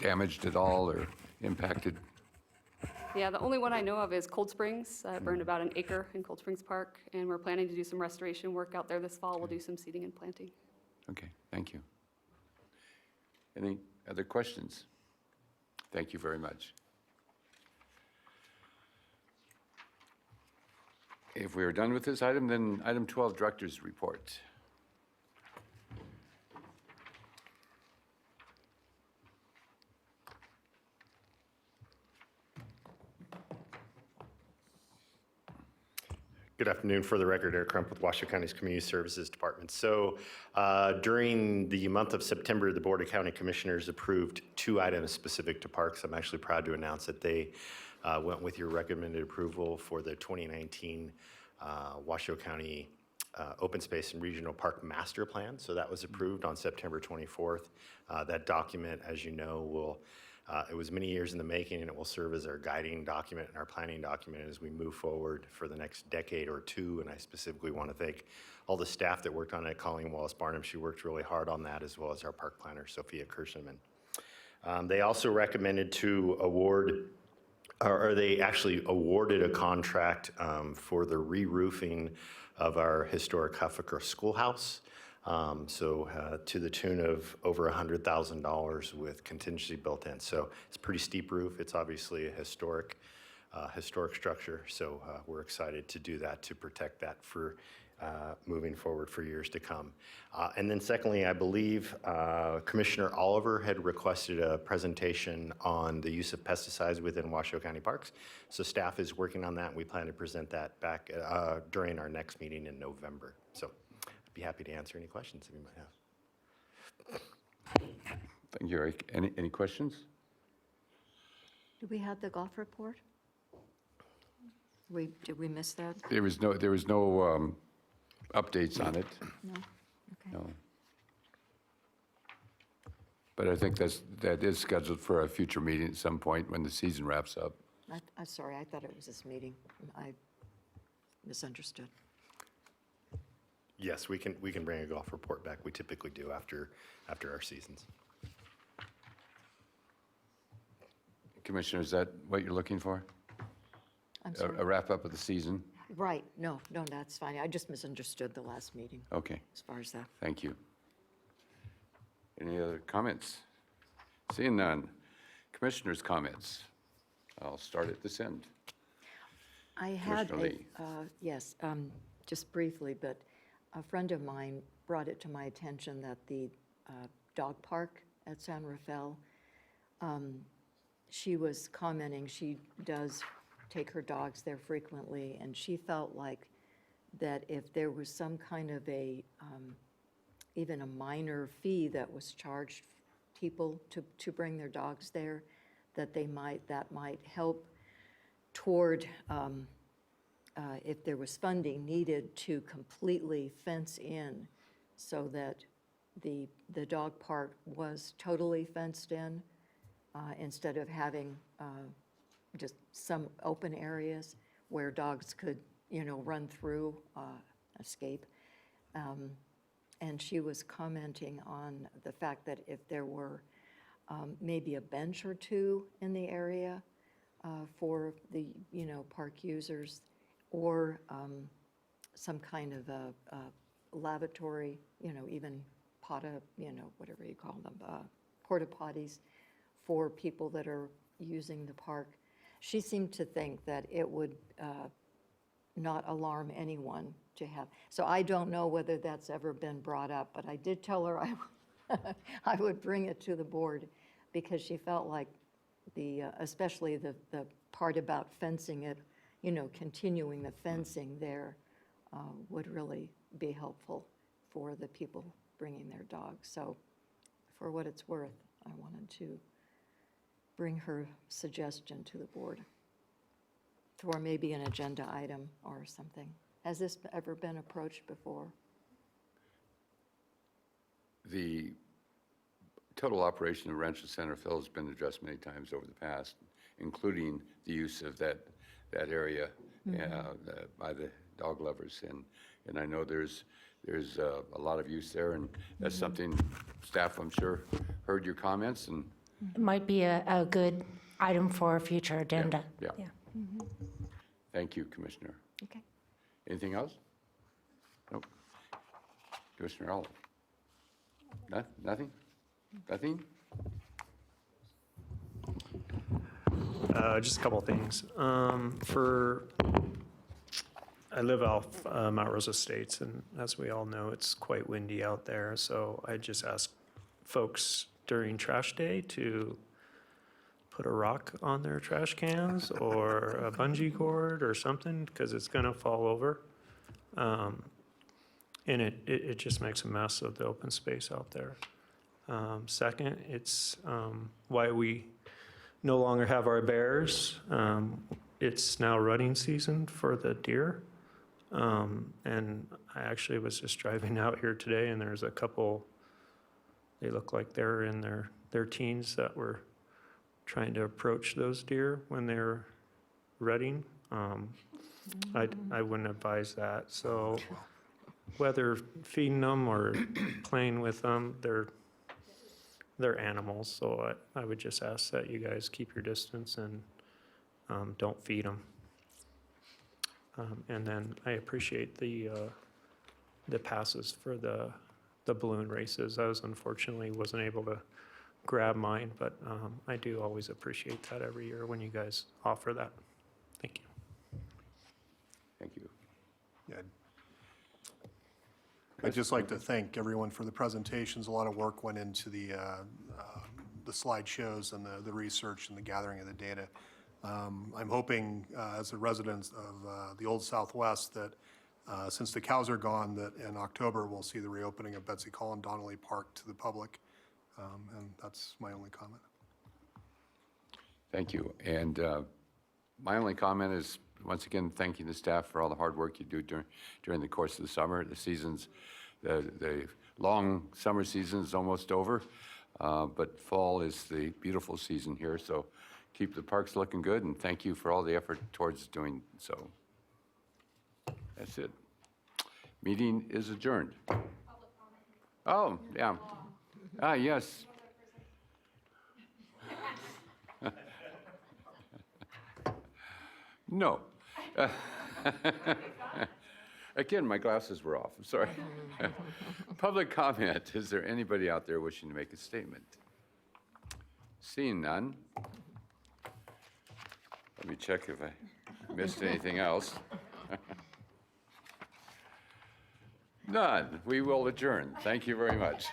damaged at all or impacted? Yeah, the only one I know of is Cold Springs. Burned about an acre in Cold Springs Park, and we're planning to do some restoration work out there this fall. We'll do some seeding and planting. Okay, thank you. Any other questions? Thank you very much. If we are done with this item, then item 12, Director's Report. Good afternoon. For the record, Eric Crump with Washoe County's Community Services Department. So during the month of September, the Board of County Commissioners approved 2 items specific to parks. I'm actually proud to announce that they went with your recommended approval for the 2019 Washoe County Open Space and Regional Park Master Plan. So that was approved on September 24th. That document, as you know, will it was many years in the making, and it will serve as our guiding document and our planning document as we move forward for the next decade or 2. And I specifically want to thank all the staff that worked on it. Colleen Wallace-Barnum, she worked really hard on that, as well as our park planner, Sophia Kirschman. They also recommended to award, or they actually awarded a contract for the re-roofing of our historic Huffaker Schoolhouse. To the tune of over $100,000 with contingency built in. So it's a pretty steep roof. It's obviously a historic structure. So we're excited to do that, to protect that for moving forward for years to come. And then secondly, I believe Commissioner Oliver had requested a presentation on the use of pesticides within Washoe County parks. So staff is working on that, and we plan to present that back during our next meeting in November. So be happy to answer any questions that you might have. Thank you, Eric. Any questions? Do we have the golf report? Did we miss that? There was no updates on it. No? Okay. No. But I think that is scheduled for a future meeting at some point when the season wraps up. I'm sorry, I thought it was this meeting. I misunderstood. Yes, we can bring a golf report back. We typically do after our seasons. Commissioner, is that what you're looking for? I'm sorry. A wrap-up of the season? Right, no, that's fine. I just misunderstood the last meeting Okay, as far as that. thank you. Any other comments? Seeing none. Commissioners' comments. I'll start at this end. I had Commissioner Lee. yes, just briefly, but a friend of mine brought it to my attention that the dog park at San Rafael, she was commenting, she does take her dogs there frequently, and she felt like that if there was some kind of even a minor fee that was charged people to bring their dogs there, that might help toward if there was funding needed to completely fence in so that the dog park was totally fenced in instead of having just some open areas where dogs could, run through, escape. And she was commenting on the fact that if there were maybe a bench or 2 in the area for the, park users, or some kind of a lavatory, even whatever you call them, porta potties for people that are using the park. She seemed to think that it would not alarm anyone to have. So I don't know whether that's ever been brought up, but I did tell her I would bring it to the board because she felt like especially the part about fencing it, continuing the fencing there would really be helpful for the people bringing their dogs. So for what it's worth, I wanted to bring her suggestion to the board for maybe an agenda item or something. Has this ever been approached before? The total operation of Rancho Santa Fe has been addressed many times over the past, including the use of that area by the dog lovers. And I know there's a lot of use there, and that's something staff, I'm sure, heard your comments and. It might be a good item for a future agenda. Yeah. Thank you, Commissioner. Okay. Anything else? Nope. Commissioner Oliver? Nothing? Nothing? Just a couple of things. I live off Mount Rosa Estates, and as we all know, it's quite windy out there. So I just ask folks during trash day to put a rock on their trash cans or a bungee cord or something, because it's going to fall over. and it just makes a mess of the open space out there. Second, it's why we no longer have our bears. It's now rutting season for the deer. And I actually was just driving out here today, and there's a couple, they look like they're in their teens that were trying to approach those deer when they're rutting. I wouldn't advise that. So whether feeding them or playing with them, they're animals. So I would just ask that you guys keep your distance and don't feed them. And then I appreciate the passes for the balloon races. I unfortunately wasn't able to grab mine, but I do always appreciate that every year when you guys offer that. Thank you. Thank you. Yeah. I'd just like to thank everyone for the presentations. A lot of work went into the slideshows and the research and the gathering of the data. I'm hoping, as a resident of the Old Southwest, that since the cows are gone, that in October we'll see the reopening of Betsy Collin Donnelly Park to the public. And that's my only comment. Thank you. And my only comment is, once again, thanking the staff for all the hard work you do during the course of the summer. The seasons, the long summer season is almost over, but fall is the beautiful season here. So keep the parks looking good, and thank you for all the effort towards doing so. That's it. Meeting is adjourned. Oh, yeah. Ah, yes. No. Again, my glasses were off. I'm sorry. Public comment. Is there anybody out there wishing to make a statement? Seeing none. Let me check if I missed anything else. None. We will adjourn. Thank you very much.